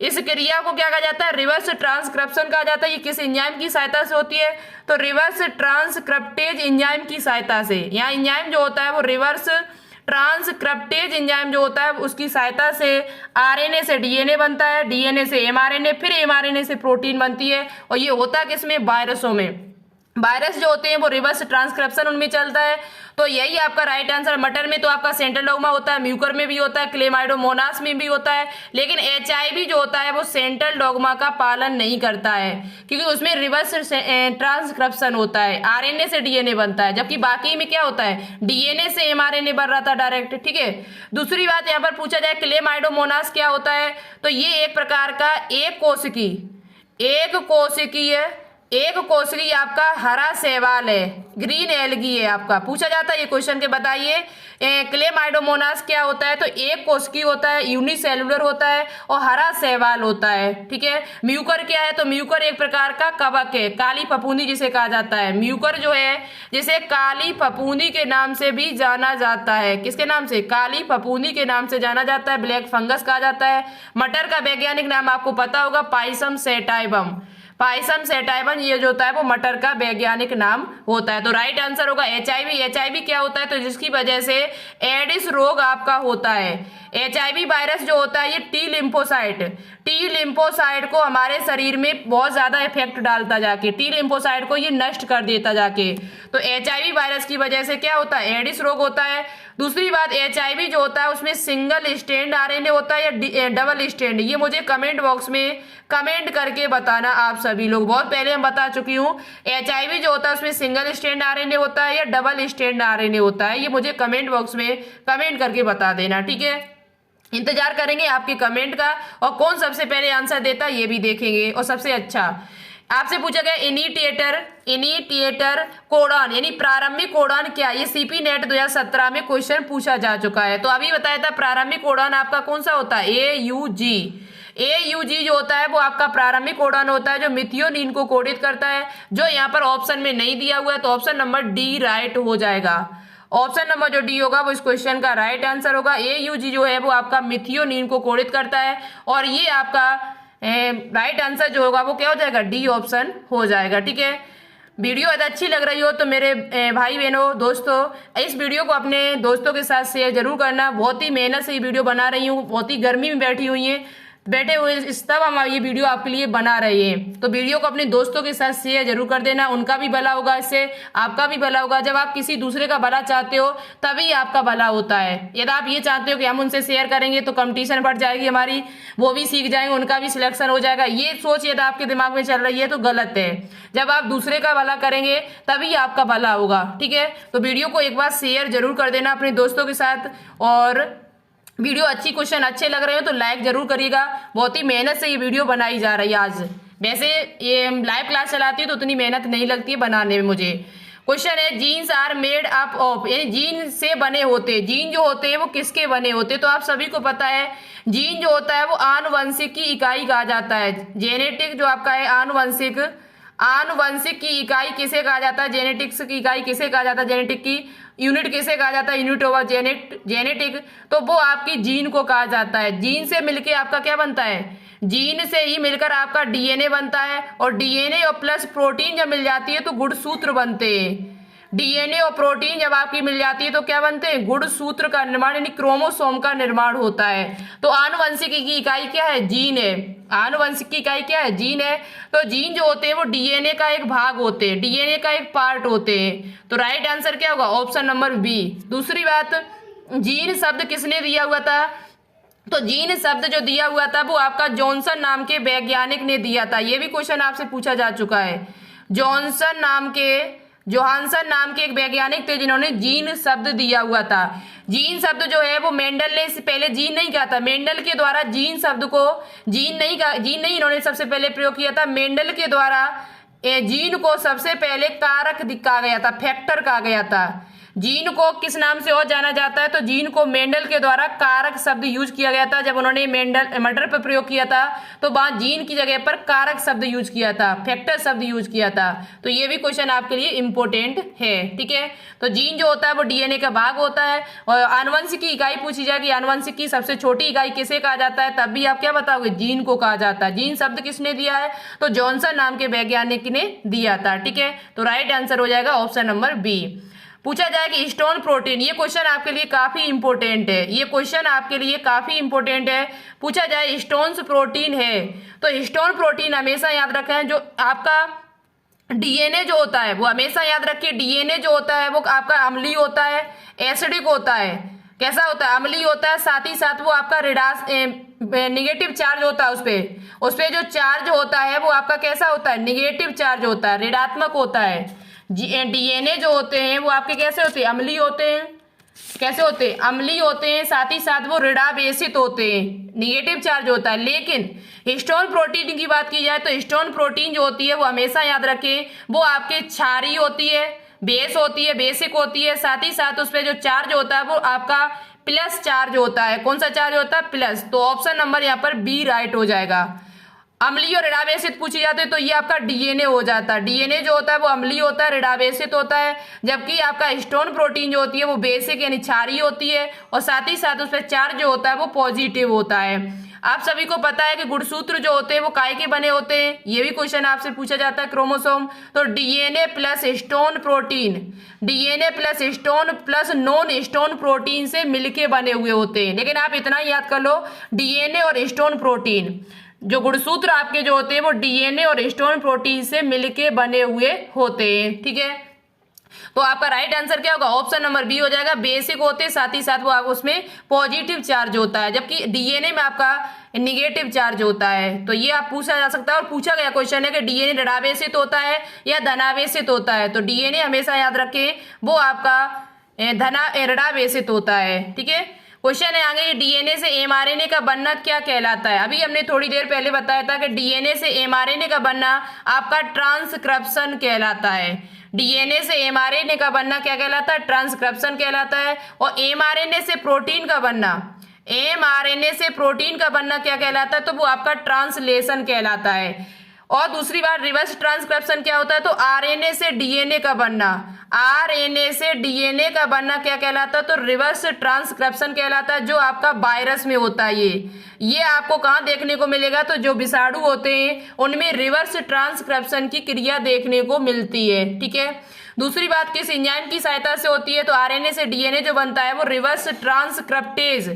इस क्रिया को क्या कहा जाता है, रिवर्स ट्रांसक्रिप्शन कहा जाता है। ये किस एंजाइम की सहायता से होती है, तो रिवर्स ट्रांसक्रिप्टेज एंजाइम की सहायता से। यहाँ एंजाइम जो होता है वो रिवर्स ट्रांसक्रिप्टेज एंजाइम जो होता है उसकी सहायता से आरएनए से डीएनए बनता है, डीएनए से एमआरएनए, फिर एमआरएनए से प्रोटीन बनती है। और ये होता है किसमें, वायरसों में। वायरस जो होते हैं वो रिवर्स ट्रांसक्रिप्शन उनमें चलता है। तो यही आपका राइट आंसर। मटर में तो आपका सेंट्रल डॉगमा होता है, म्यूकर में भी होता है, क्लेमाइडोमोनास में भी होता है, लेकिन एचआईवी जो होता है वो सेंट्रल डॉगमा का पालन नहीं करता है, क्योंकि उसमें रिवर्स ट्रांसक्रिप्शन होता है, आरएनए से डीएनए बनता है, जबकि बाकी में क्या होता है, डीएनए से एमआरएनए बन रहा था डायरेक्ट। ठीक है, दूसरी बात यहाँ पर पूछा जाए क्लेमाइडोमोनास क्या होता है, तो ये एक प्रकार का एक कोशिकीय आपका हरा शैवाल है, ग्रीन एल्गी है आपका। पूछा जाता है ये क्वेश्चन के, बताइए क्लेमाइडोमोनास क्या होता है, तो एक कोशिकीय होता है, यूनिसेलुलर होता है और हरा शैवाल होता है। ठीक है, म्यूकर क्या है, तो म्यूकर एक प्रकार का कवक है, काली फफूंदी जिसे कहा जाता है। म्यूकर जो है जिसे काली फफूंदी के नाम से भी जाना जाता है, किसके नाम से, काली फफूंदी के नाम से जाना जाता है, ब्लैक फंगस कहा जाता है। मटर का वैज्ञानिक नाम आपको पता होगा, पाइसम सैटाइवम। पाइसम सैटाइवम ये जो होता है वो मटर का वैज्ञानिक नाम होता है। तो राइट आंसर होगा एचआईवी। एचआईवी क्या होता है, तो जिसकी वजह से एडिस रोग आपका होता है। एचआईवी वायरस जो होता है ये टी लिम्फोसाइट को हमारे शरीर में बहुत ज्यादा इफेक्ट डालता जाके, टी लिम्फोसाइट को ये नष्ट कर देता जाके। तो एचआईवी वायरस की वजह से क्या होता है, एडिस रोग होता है। दूसरी बात, एचआईवी जो होता है उसमें सिंगल स्टैंड आरएनए होता है या डबल स्टैंड, ये मुझे कमेंट बॉक्स में कमेंट करके बताना आप सभी लोग। बहुत पहले हम बता चुकी हूँ, एचआईवी जो होता है उसमें सिंगल स्टैंड आरएनए होता है या डबल स्टैंड आरएनए होता है, ये मुझे कमेंट बॉक्स में कमेंट करके बता देना। ठीक है, इंतजार करेंगे आपके कमेंट का, और कौन सबसे पहले आंसर देता है ये भी देखेंगे। और सबसे अच्छा आपसे पूछा गया इनिटिएटर कोडॉन यानी प्रारंभिक कोडॉन क्या, ये सीपी नेट 2017 में क्वेश्चन पूछा जा चुका है। तो अभी बताया था प्रारंभिक कोडॉन आपका कौन सा होता है, AUG जो होता है वो आपका प्रारंभिक कोडॉन होता है, जो मिथियोनिन को कोडित करता है। जो यहाँ पर ऑप्शन में नहीं दिया हुआ है, तो ऑप्शन नंबर डी राइट हो जाएगा। ऑप्शन नंबर जो डी होगा वो इस क्वेश्चन का राइट आंसर होगा। AUG जो है वो आपका मिथियोनिन को कोडित करता है, और ये आपका राइट आंसर जो होगा वो क्या हो जाएगा, डी ऑप्शन हो जाएगा। ठीक है, वीडियो यदि अच्छी लग रही हो तो मेरे भाई बहनों दोस्तों इस वीडियो को अपने दोस्तों के साथ शेयर जरूर करना। बहुत ही मेहनत से ये वीडियो बना रही हूँ, बहुत ही गर्मी में बैठे हुए इस तब हम ये वीडियो आपके लिए बना रहे हैं। तो वीडियो को अपने दोस्तों के साथ शेयर जरूर कर देना, उनका भी भला होगा, इससे आपका भी भला होगा। जब आप किसी दूसरे का भला चाहते हो तभी आपका भला होता है। यदि आप ये चाहते हो कि हम उनसे शेयर करेंगे तो कंपटीशन बढ़ जाएगी हमारी, वो भी सीख जाएंगे, उनका भी सिलेक्शन हो जाएगा, ये सोच यदि आपके दिमाग में चल रही है तो गलत है। जब आप दूसरे का भला करेंगे तभी आपका भला होगा। ठीक है, तो वीडियो को एक बार शेयर जरूर कर देना अपने दोस्तों के साथ, और वीडियो अच्छी क्वेश्चन अच्छे लग रहे हो तो लाइक जरूर करिएगा। बहुत ही मेहनत से ये वीडियो बनाई जा रही है आज। वैसे ये लाइव क्लास चलाती है तो उतनी मेहनत नहीं लगती है बनाने में मुझे। क्वेश्चन है genes are made up of, यानी जीन से बने होते, जीन जो होते हैं वो किसके बने होते, तो आप सभी को पता है जीन जो होता है वो आनुवंशिक की इकाई कहा जाता है। जेनेटिक जो आपका है आनुवंशिक की इकाई किसे कहा जाता है, जेनेटिक्स की इकाई किसे कहा जाता है, जेनेटिक की यूनिट किसे कहा जाता है, यूनिट ओवर जेनेटिक, तो वो आपकी जीन को कहा जाता है। जीन से मिलके आपका क्या बनता है, जीन से ही मिलकर आपका डीएनए बनता है, और डीएनए और प्लस प्रोटीन जब मिल जाती है तो गुणसूत्र बनते हैं। डीएनए और प्रोटीन जब आपकी मिल जाती है तो क्या बनते हैं, गुणसूत्र का निर्माण यानी क्रोमोसोम का निर्माण होता है। तो आनुवंशिकी की इकाई क्या है, जीन है। आनुवंशिक की इकाई क्या है, जीन है। तो जीन जो होते हैं वो डीएनए का एक भाग होते हैं, डीएनए का एक पार्ट होते हैं। तो राइट आंसर क्या होगा, ऑप्शन नंबर बी। दूसरी बात, जीन शब्द किसने दिया हुआ था, तो जीन शब्द जो दिया हुआ था वो आपका जॉनसन नाम के वैज्ञानिक ने दिया था। ये भी क्वेश्चन आपसे पूछा जा चुका है। जोहानसन नाम के एक वैज्ञानिक थे जिन्होंने जीन शब्द दिया हुआ था। जीन शब्द जो है वो मेंडल ने पहले जीन नहीं कहा था, मेंडल के द्वारा जीन शब्द को जीन नहीं इन्होंने सबसे पहले प्रयोग किया था। मेंडल के द्वारा जीन को सबसे पहले कारक कहा गया था, फैक्टर कहा गया था। जीन को किस नाम से और जाना जाता है, तो जीन को मेंडल के द्वारा कारक शब्द यूज किया गया था। जब उन्होंने मर्डर पर प्रयोग किया था तो वहां जीन की जगह पर कारक शब्द यूज किया था, फैक्टर शब्द यूज किया था। तो ये भी क्वेश्चन आपके लिए इंपॉर्टेंट है, ठीक है। तो जीन जो होता है वो डीएनए का भाग होता है। और आनुवंशिक की इकाई पूछी जाएगी, आनुवंशिक की सबसे छोटी इकाई किसे कहा जाता है, तब भी आप क्या बताओगे, जीन को कहा जाता है। जीन शब्द किसने दिया है, तो जॉनसन नाम के वैज्ञानिक ने दिया था, ठीक है। तो राइट आंसर हो जाएगा ऑप्शन नंबर बी। पूछा जाए कि स्टोन प्रोटीन, ये क्वेश्चन आपके लिए काफी इंपॉर्टेंट है, ये क्वेश्चन आपके लिए काफी इंपॉर्टेंट है। पूछा जाए स्टोन्स प्रोटीन है, तो स्टोन प्रोटीन हमेशा याद रखें, जो आपका डीएनए जो होता है वो हमेशा याद रखिए, डीएनए जो होता है वो आपका अम्लीय होता है, एसिडिक होता है। कैसा होता है, अम्लीय होता है। साथ ही साथ वो आपका निगेटिव चार्ज होता है, उस पे जो चार्ज होता है वो आपका कैसा होता है, निगेटिव चार्ज होता है, ऋणात्मक होता है। डीएनए जो होते हैं वो आपके कैसे होते हैं, अम्लीय होते हैं। कैसे होते हैं, अम्लीय होते हैं। साथ ही साथ वो ऋणावेशित होते हैं, निगेटिव चार्ज होता है। लेकिन हिस्टोन प्रोटीन की बात की जाए तो हिस्टोन प्रोटीन जो होती है वो हमेशा याद रखें, वो आपके क्षारीय होती है, बेस होती है, बेसिक होती है। साथ ही साथ उस पर जो चार्ज होता है वो आपका प्लस चार्ज होता है। कौन सा चार्ज होता है, प्लस। तो ऑप्शन नंबर यहाँ पर बी राइट हो जाएगा। अम्लीय और ऋणावेशित पूछी जाती है तो ये आपका डीएनए हो जाता है। डीएनए जो होता है वो अम्लीय होता है, ऋणावेशित होता है, जबकि आपका हिस्टोन प्रोटीन जो होती है वो बेसिक यानी क्षारीय होती है, और साथ ही साथ उस पर चार्ज जो होता है वो पॉजिटिव होता है। आप सभी को पता है कि गुणसूत्र जो होते हैं वो काय के बने होते हैं, ये भी क्वेश्चन आपसे पूछा जाता है, क्रोमोसोम। तो DNA plus histone protein, DNA plus histone plus non histone protein से मिलके बने हुए होते हैं। लेकिन आप इतना ही याद कर लो, डीएनए और हिस्टोन प्रोटीन, जो गुणसूत्र आपके जो होते हैं वो डीएनए और हिस्टोन प्रोटीन से मिलके बने हुए होते हैं, ठीक है। तो आपका राइट आंसर क्या होगा, ऑप्शन नंबर बी हो जाएगा। बेसिक होते हैं, साथ ही साथ वो उसमें पॉजिटिव चार्ज होता है, जबकि डीएनए में आपका निगेटिव चार्ज होता है। तो ये आप पूछा जा सकता है, और पूछा गया क्वेश्चन है कि डीएनए ऋणावेशित होता है या धनावेशित होता है। तो डीएनए हमेशा याद रखें वो आपका ऋणावेशित होता है, ठीक है। क्वेश्चन है आगे, डीएनए से एमआरएनए का बनना क्या कहलाता है। अभी हमने थोड़ी देर पहले बताया था कि डीएनए से एमआरएनए का बनना आपका ट्रांसक्रिप्शन कहलाता है। डीएनए से एमआरएनए का बनना क्या कहलाता है, ट्रांसक्रिप्शन कहलाता है। और एमआरएनए से प्रोटीन का बनना, एमआरएनए से प्रोटीन का बनना क्या कहलाता है, तो वो आपका ट्रांसलेशन कहलाता है। और दूसरी बात, रिवर्स ट्रांसक्रिप्शन क्या होता है, तो आरएनए से डीएनए का बनना, आरएनए से डीएनए का बनना क्या कहलाता है, तो रिवर्स ट्रांसक्रिप्शन कहलाता है, जो आपका वायरस में होता है। ये आपको कहाँ देखने को मिलेगा, तो जो विषाणु होते हैं उनमें रिवर्स ट्रांसक्रिप्शन की क्रिया देखने को मिलती है, ठीक है। दूसरी बात, किस एंजाइम की सहायता से होती है, तो आरएनए से डीएनए जो बनता है वो रिवर्स ट्रांसक्रिप्टेज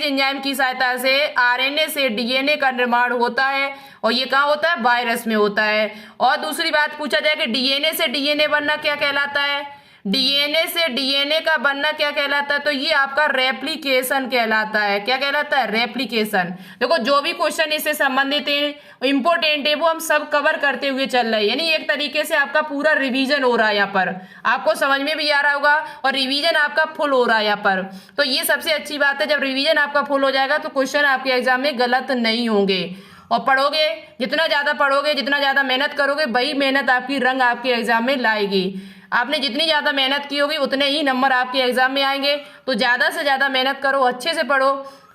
एंजाइम की सहायता से आरएनए से डीएनए का निर्माण होता है, और ये कहाँ होता है, वायरस में होता है। और दूसरी बात पूछा जाए कि डीएनए से डीएनए बनना क्या कहलाता है, डीएनए से डीएनए का बनना क्या कहलाता है, तो ये आपका रेप्लिकेशन कहलाता है। क्या कहलाता है, रेप्लिकेशन। देखो जो भी क्वेश्चन इससे संबंधित है, इंपॉर्टेंट है, वो हम सब कवर करते हुए चल रहे हैं, यानी एक तरीके से आपका पूरा रिवीजन हो रहा है। यहाँ पर आपको समझ में भी आ रहा होगा, और रिवीजन आपका फुल हो रहा है यहाँ पर। तो ये सबसे अच्छी बात है, जब रिवीजन आपका फुल हो जाएगा तो क्वेश्चन आपके एग्जाम में गलत नहीं होंगे। और पढ़ोगे, जितना ज्यादा पढ़ोगे, जितना ज्यादा मेहनत करोगे, वही मेहनत आपकी रंग आपके एग्जाम में लाएगी। आपने जितनी ज़्यादा मेहनत की होगी उतने ही नंबर आपके एग्जाम में आएंगे। तो ज़्यादा से ज़्यादा मेहनत करो, अच्छे से पढ़ो।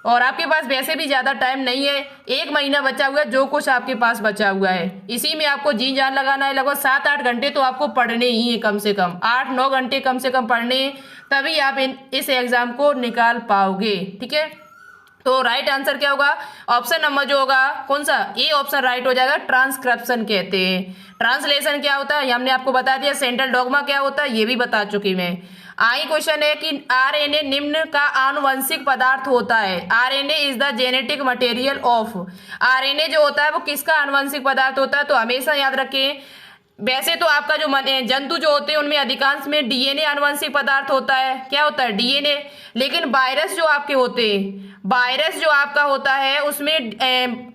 और आपके पास वैसे भी ज़्यादा टाइम नहीं है, 1 महीना बचा हुआ है, जो कुछ आपके पास बचा हुआ है इसी में आपको जी जान लगाना है। लगभग 7-8 घंटे तो आपको पढ़ने ही है, कम से कम 8-9 घंटे कम से कम पढ़ने, तभी आप इस एग्ज़ाम को निकाल पाओगे, ठीक है। तो राइट आंसर क्या होगा, ऑप्शन नंबर जो होगा कौन सा, ए ऑप्शन राइट हो जाएगा। ट्रांसक्रिप्शन कहते हैं। ट्रांसलेशन क्या होता है हमने आपको बता दिया। सेंट्रल डॉग्मा क्या होता है ये भी बता चुकी मैं। आई क्वेश्चन है कि आरएनए निम्न का आनुवंशिक पदार्थ होता है। RNA is the genetic material of. RNA जो होता है वो किसका आनुवंशिक पदार्थ होता है, तो हमेशा याद रखें। वैसे तो आपका जो जंतु जो होते हैं उनमें अधिकांश में डीएनए आनुवंशिक पदार्थ होता है। क्या होता है, डीएनए। लेकिन वायरस जो आपके होते हैं, वायरस जो आपका होता है उसमें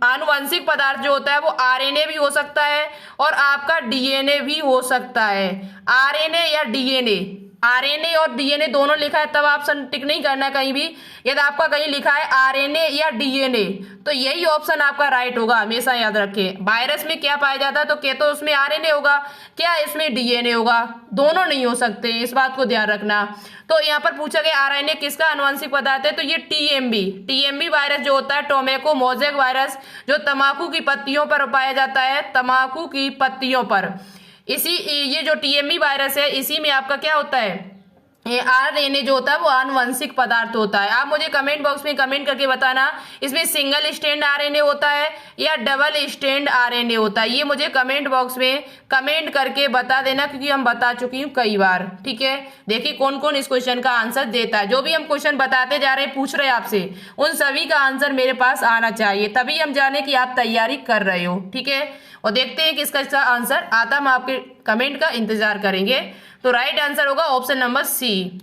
आनुवंशिक पदार्थ जो होता है वो आरएनए भी हो सकता है और आपका डीएनए भी हो सकता है। आरएनए या डीएनए, आरएनए और डीएनए दोनों लिखा है तब ऑप्शन टिक नहीं करना है कहीं भी। यदि आपका कहीं लिखा है आरएनए या डीएनए तो यही ऑप्शन आपका राइट होगा, हमेशा याद रखें। वायरस में क्या पाया जाता है, तो क्या तो उसमें आरएनए होगा, क्या इसमें डीएनए होगा, दोनों नहीं हो सकते, इस बात को ध्यान रखना। तो यहाँ पर पूछा गया आरएनए किसका आनुवंशिक पदार्थ है, तो ये टीएमबी वायरस जो होता है, टोमेको मोजेक वायरस, जो तंबाकू की पत्तियों पर पाया जाता है, तंबाकू की पत्तियों पर। ये जो टीएमबी वायरस है इसी में आपका क्या होता है, ये आरएनए जो होता है वो आनुवंशिक पदार्थ होता है। आप मुझे कमेंट बॉक्स में कमेंट करके बताना इसमें सिंगल स्ट्रैंड आरएनए होता है या डबल स्ट्रैंड आरएनए होता है, ये मुझे कमेंट बॉक्स में कमेंट करके बता देना, क्योंकि हम बता चुकी हूँ कई बार। ठीक है, देखिए कौन कौन इस क्वेश्चन का आंसर देता है। जो भी हम क्वेश्चन बताते जा रहे हैं, पूछ रहे हैं आपसे, उन सभी का आंसर मेरे पास आना चाहिए, तभी हम जाने कि आप तैयारी कर रहे हो। ठीक है, और देखते हैं किसका इसका आंसर आता, हम आपके कमेंट का इंतजार करेंगे। तो राइट आंसर होगा ऑप्शन नंबर सी।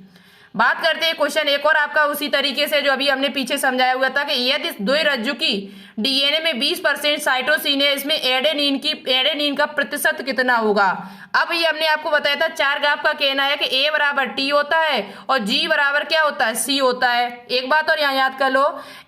बात करते हैं क्वेश्चन एक और आपका उसी तरीके से जो अभी हमने पीछे समझाया हुआ था कि यदि द्विरज्जु की डीएनए में 20% साइटोसिन है, इसमें एडेनिन का प्रतिशत कितना होगा। अब ये हमने आपको बताया था, चार ग्राफ का कहना है कि ए बराबर टी होता है और जी बराबर क्या होता है, सी होता है। एक बात और यहाँ याद कर लो,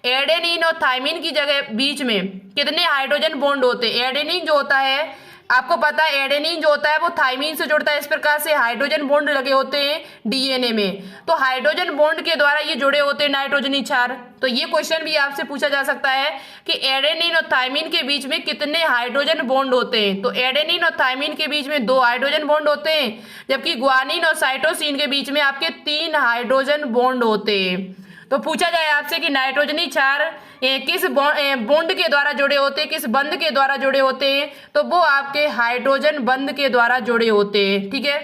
एडेनिन और थायमिन की जगह बीच में कितने हाइड्रोजन बॉन्ड होते हैं। एडेनिन जो होता है आपको पता है, एडेनिन जो होता है वो थायमिन से जुड़ता है, इस प्रकार से हाइड्रोजन बॉन्ड लगे होते हैं डीएनए में, तो हाइड्रोजन बॉन्ड के द्वारा ये जुड़े होते हैं नाइट्रोजनी क्षार। तो ये क्वेश्चन भी आपसे पूछा जा सकता है कि एडेनिन और थायमिन के बीच में कितने हाइड्रोजन बॉन्ड होते हैं। तो एडेनिन और थायमिन के बीच में 2 हाइड्रोजन बॉन्ड होते हैं, जबकि ग्वानिन और साइटोसिन के बीच में आपके 3 हाइड्रोजन बॉन्ड होते हैं। तो पूछा जाए आपसे कि नाइट्रोजनी क्षार किस बॉन्ड के द्वारा जुड़े होते हैं, किस बंध के द्वारा जुड़े होते हैं, तो वो आपके हाइड्रोजन बंध के द्वारा जुड़े होते हैं। ठीक है,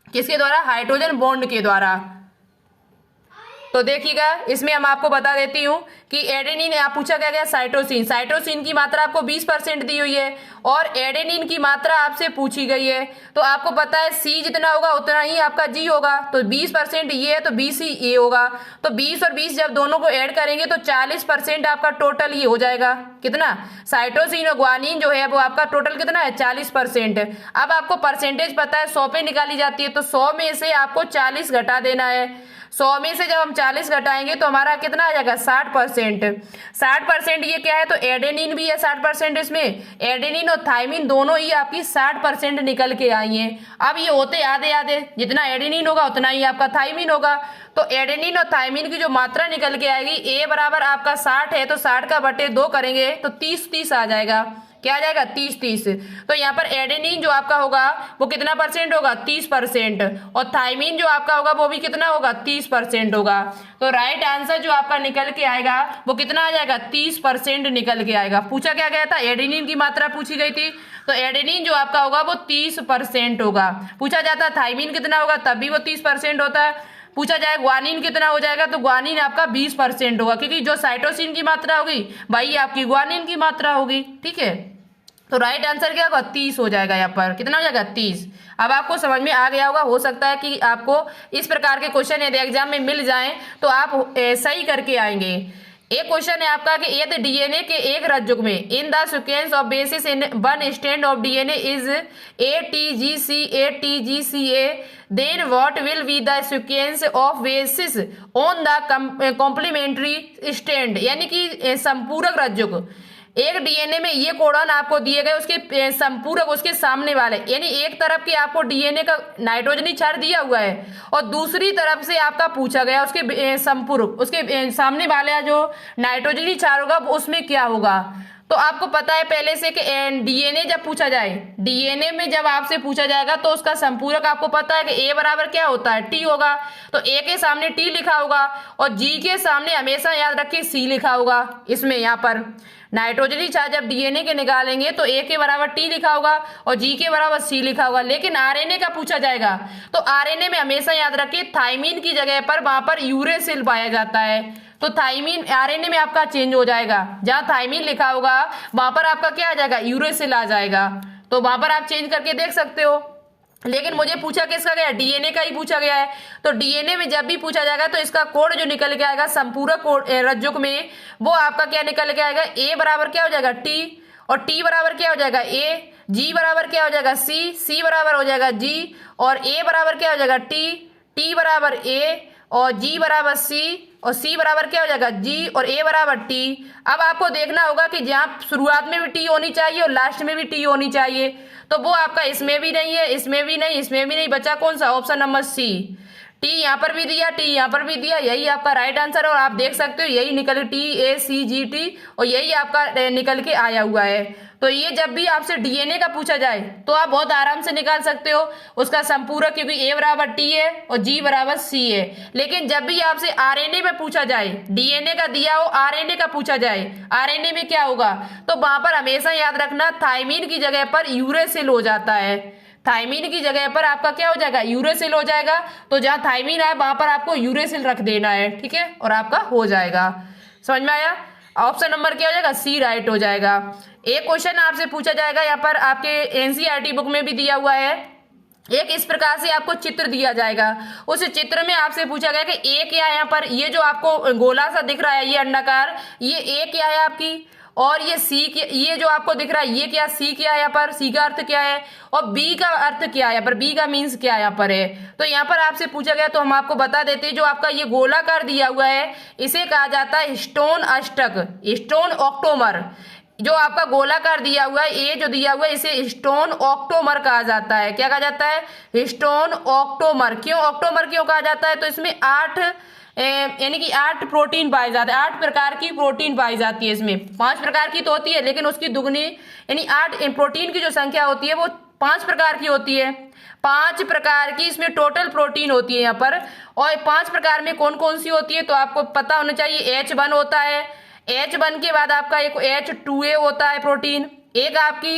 किसके द्वारा, हाइड्रोजन बॉन्ड के द्वारा। तो देखिएगा इसमें हम आपको बता देती हूँ कि एडेनिन आप पूछा गया साइटोसिन की मात्रा आपको 20% दी हुई है और एडेनिन की मात्रा आपसे पूछी गई है। तो आपको पता है सी जितना होगा उतना ही आपका जी होगा, तो 20% ये है तो 20 ही ये होगा। तो 20 और 20 जब दोनों को ऐड करेंगे तो 40% आपका टोटल ये हो जाएगा। कितना, साइटोसिन और ग्वानिन जो है वो आपका टोटल कितना है, 40%। अब आपको परसेंटेज पता है 100 पे निकाली जाती है, तो 100 में से आपको 40 घटा देना है। 100 में से जब हम 40 घटाएंगे तो हमारा कितना आ जाएगा, 60%। 60% ये क्या है, तो एडेनिन भी है 60% इसमें, एडेनिन और थायमिन दोनों ही आपकी 60% निकल के आई हैं। अब ये होते आधे आधे, जितना एडेनिन होगा उतना ही आपका थायमिन होगा। तो एडेनिन और थायमिन की जो मात्रा निकल के आएगी, ए बराबर आपका 60 है तो 60 का बटे 2 करेंगे तो 30-30 आ जाएगा। क्या आ जाएगा, 30-30। तो यहाँ पर एडेनिन जो आपका होगा वो कितना परसेंट होगा, 30%, और थायमिन जो आपका होगा वो भी कितना होगा, 30% होगा। तो राइट आंसर जो आपका निकल के आएगा वो कितना आ जाएगा, 30% निकल के आएगा। पूछा क्या गया था, एडेनिन की मात्रा पूछी गई थी, तो एडेनिन जो आपका होगा वो 30% होगा। पूछा जाता थायमिन कितना होगा, तब भी वो 30% होता है। पूछा जाए ग्वानिन कितना हो जाएगा, तो ग्वानिन आपका 20% होगा, क्योंकि जो साइटोसिन की मात्रा होगी वही आपकी ग्वानिन की मात्रा होगी। ठीक है, तो राइट आंसर क्या होगा, 30 हो जाएगा। यहाँ पर कितना हो जाएगा, 30। अब आपको समझ में आ गया होगा, हो सकता है कि आपको इस प्रकार के क्वेश्चन यदि एग्जाम में मिल जाएं तो आप सही करके आएंगे। एक क्वेश्चन है आपका कि यदि डीएनए के एक रज्जुक में in the sequence of basis in one strand of DNA is ATGCA then what will be the sequence of basis on the complementary strand। यानी कि संपूरक रज्जुक, एक डीएनए में ये कोडॉन आपको दिए गए, उसके संपूरक उसके सामने वाले, यानी एक तरफ के आपको डीएनए का नाइट्रोजनी क्षार दिया हुआ है और दूसरी तरफ से आपका पूछा गया उसके संपूरक, उसके सामने वाला जो नाइट्रोजनी क्षार होगा उसमें क्या होगा। तो आपको पता है पहले से कि डीएनए जब पूछा जाए, डीएनए में जब आपसे पूछा जाएगा तो उसका संपूरक आपको पता है कि ए बराबर क्या होता है, टी होगा। तो ए के सामने टी लिखा होगा और जी के सामने हमेशा याद रखिए सी लिखा होगा। इसमें यहाँ पर नाइट्रोजनी चार्ज जब डीएनए के निकालेंगे तो ए के बराबर टी लिखा होगा और जी के बराबर सी लिखा होगा। लेकिन आरएनए का पूछा जाएगा तो आरएनए में हमेशा याद रखिए थाइमीन की जगह पर वहां पर यूरेसिल पाया जाता है। तो थाइमीन आरएनए में आपका चेंज हो जाएगा, जहां थाइमीन लिखा होगा वहां पर आपका क्या आ जाएगा, यूरेसिल आ जाएगा। तो वहां पर आप चेंज करके देख सकते हो। लेकिन मुझे पूछा किसका गया, डीएनए का ही पूछा गया है। तो डीएनए में जब भी पूछा जाएगा तो इसका कोड जो निकल के आएगा संपूरक कोड रज्जुक में, वो आपका क्या निकल के आएगा, ए बराबर क्या हो जाएगा टी, और टी बराबर क्या हो जाएगा ए, जी बराबर क्या हो जाएगा सी, सी बराबर हो जाएगा जी, और ए बराबर क्या हो जाएगा टी, टी बराबर ए, और जी बराबर सी, और सी बराबर क्या हो जाएगा जी, और ए बराबर टी। अब आपको देखना होगा कि जहां शुरुआत में भी टी होनी चाहिए और लास्ट में भी टी होनी चाहिए, तो वो आपका इसमें भी नहीं है, इसमें भी नहीं, इसमें भी नहीं, बचा कौन सा, ऑप्शन नंबर सी। टी यहाँ पर भी दिया, टी यहाँ पर भी दिया, यही आपका राइट आंसर है। और आप देख सकते हो यही निकल T A C G T, और यही आपका निकल के आया हुआ है। तो ये जब भी आपसे डीएनए का पूछा जाए तो आप बहुत आराम से निकाल सकते हो उसका संपूरक, क्योंकि ए बराबर टी है और जी बराबर सी है। लेकिन जब भी आपसे आरएनए में पूछा जाए, डीएनए का दिया हो आरएनए का पूछा जाए, आरएनए में क्या होगा, तो वहां पर हमेशा याद रखना थाइमीन की जगह पर यूरेसिल हो जाता है। थाइमीन की जगह पर आपका क्या हो जाएगा, यूरेसिल हो जाएगा। तो जहां थाइमीन है वहां पर आपको यूरेसिल रख देना है, ठीक है, और आपका हो जाएगा। समझ में आया? ऑप्शन नंबर क्या हो जाएगा, सी राइट हो जाएगा। एक क्वेश्चन आपसे पूछा जाएगा, यहाँ पर आपके एनसीईआरटी बुक में भी दिया हुआ है। एक इस प्रकार से आपको चित्र दिया जाएगा, उस चित्र में आपसे पूछा गया कि ए क्या है, यहाँ पर ये जो आपको गोला सा दिख रहा है, ये अंडाकार, ये ए क्या है आपकी, और ये सी, ये जो आपको दिख रहा है ये क्या, सी क्या है यहाँ पर, सी का अर्थ क्या है, और बी का अर्थ क्या है यहाँ पर, बी का मीन्स क्या यहाँ पर है। तो यहाँ पर आपसे पूछा गया तो हम आपको बता देते हैं, जो आपका ये गोलाकार दिया हुआ है इसे कहा जाता है स्टोन अष्टक, स्टोन ऑक्टोमर। जो आपका गोलाकार दिया हुआ है, ये जो दिया हुआ है इसे स्टोन ऑक्टोमर कहा जाता है। क्या कहा जाता है, स्टोन ऑक्टोमर। क्यों ऑक्टोमर क्यों कहा जाता है, तो इसमें 8 यानी कि 8 प्रोटीन पाए जाते हैं, 8 प्रकार की प्रोटीन पाई जाती है। इसमें 5 प्रकार की तो होती है, लेकिन उसकी दुगनी यानी 8 प्रोटीन की जो संख्या होती है वो 5 प्रकार की होती है। 5 प्रकार की इसमें टोटल प्रोटीन होती है यहाँ पर। और 5 प्रकार में कौन कौन सी होती है तो आपको पता होना चाहिए। H1 होता है, H1 के बाद आपका एक H2A होता है प्रोटीन, एक आपकी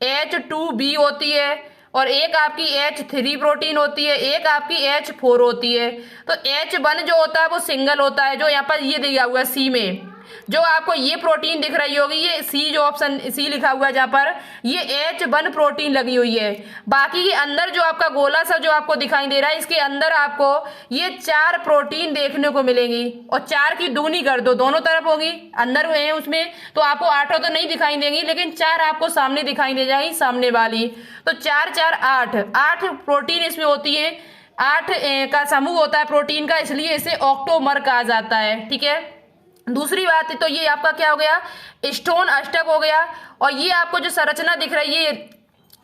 H2B होती है, और एक आपकी H3 प्रोटीन होती है, एक आपकी H4 होती है। तो H1 जो होता है वो सिंगल होता है, जो यहाँ पर ये दिया हुआ है सी में, जो आपको ये प्रोटीन दिख रही होगी, ये सी जो ऑप्शन सी लिखा हुआ है जहाँ पर, ये H1 प्रोटीन लगी हुई है। बाकी के अंदर जो आपका गोला सा जो आपको दिखाई दे रहा है, इसके अंदर आपको ये 4 प्रोटीन देखने को मिलेंगी, और 4 की दुगनी कर दो, दोनों तरफ होगी, अंदर है उसमें, तो आपको 8 तो नहीं दिखाई देंगी, लेकिन 4 आपको सामने दिखाई दे जाएगी, सामने वाली। तो 4 4 8 प्रोटीन इसमें होती है, 8 का समूह होता है प्रोटीन का, इसलिए इसे ऑक्टोमर कहा जाता है, ठीक है। दूसरी बात है तो ये आपका क्या हो गया, स्टोन अष्टक हो गया। और ये आपको जो संरचना दिख रही है,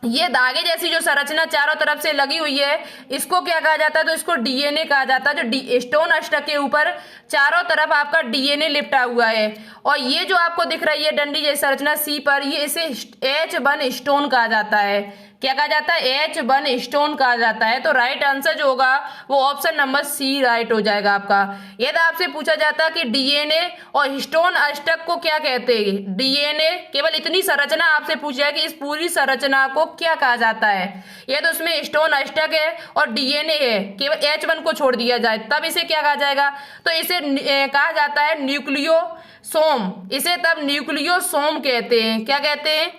ये धागे जैसी जो संरचना चारों तरफ से लगी हुई है, इसको क्या कहा जाता है, तो इसको डीएनए कहा जाता है। जो स्टोन अष्टक के ऊपर चारों तरफ आपका डीएनए लिपटा हुआ है। और ये जो आपको दिख रही है डंडी जैसी संरचना सी पर, ये इसे H1 स्टोन कहा जाता है। क्या कहा जाता है, H1 स्टोन कहा जाता है। तो राइट आंसर जो होगा वो ऑप्शन नंबर सी राइट हो जाएगा आपका। यदि आपसे पूछा जाता कि डीएनए और स्टोन अष्टक को क्या कहते हैं, डीएनए केवल इतनी संरचना आपसे पूछा है कि इस पूरी संरचना को क्या कहा जाता है, यदि तो उसमें स्टोन अष्टक है और डीएनए है, केवल H1 को छोड़ दिया जाए, तब इसे क्या कहा जाएगा, तो इसे कहा जाता है न्यूक्लियोसोम। इसे तब न्यूक्लियोसोम कहते हैं। क्या कहते हैं,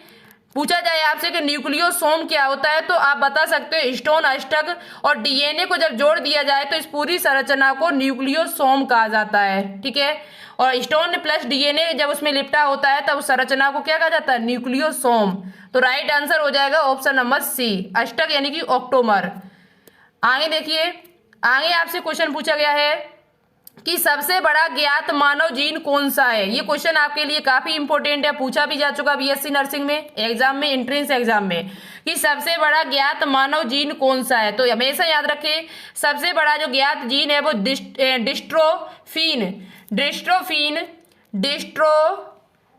पूछा जाए आपसे कि न्यूक्लियोसोम क्या होता है, तो आप बता सकते हो स्टोन अष्टक और डीएनए को जब जोड़ दिया जाए तो इस पूरी संरचना को न्यूक्लियोसोम कहा जाता है, ठीक है। और स्टोन प्लस डीएनए जब उसमें लिपटा होता है तब उस संरचना को क्या कहा जाता है, न्यूक्लियोसोम। तो राइट आंसर हो जाएगा ऑप्शन नंबर सी, अष्टक यानी कि ऑक्टोमर। आगे देखिए, आगे आपसे क्वेश्चन पूछा गया है कि सबसे बड़ा ज्ञात मानव जीन कौन सा है। ये क्वेश्चन आपके लिए काफी इंपॉर्टेंट है, पूछा भी जा चुका बीएससी नर्सिंग में एग्जाम में, एंट्रेंस एग्जाम में, कि सबसे बड़ा ज्ञात मानव जीन कौन सा है। तो हमेशा याद रखें सबसे बड़ा जो ज्ञात जीन है वो dystrophin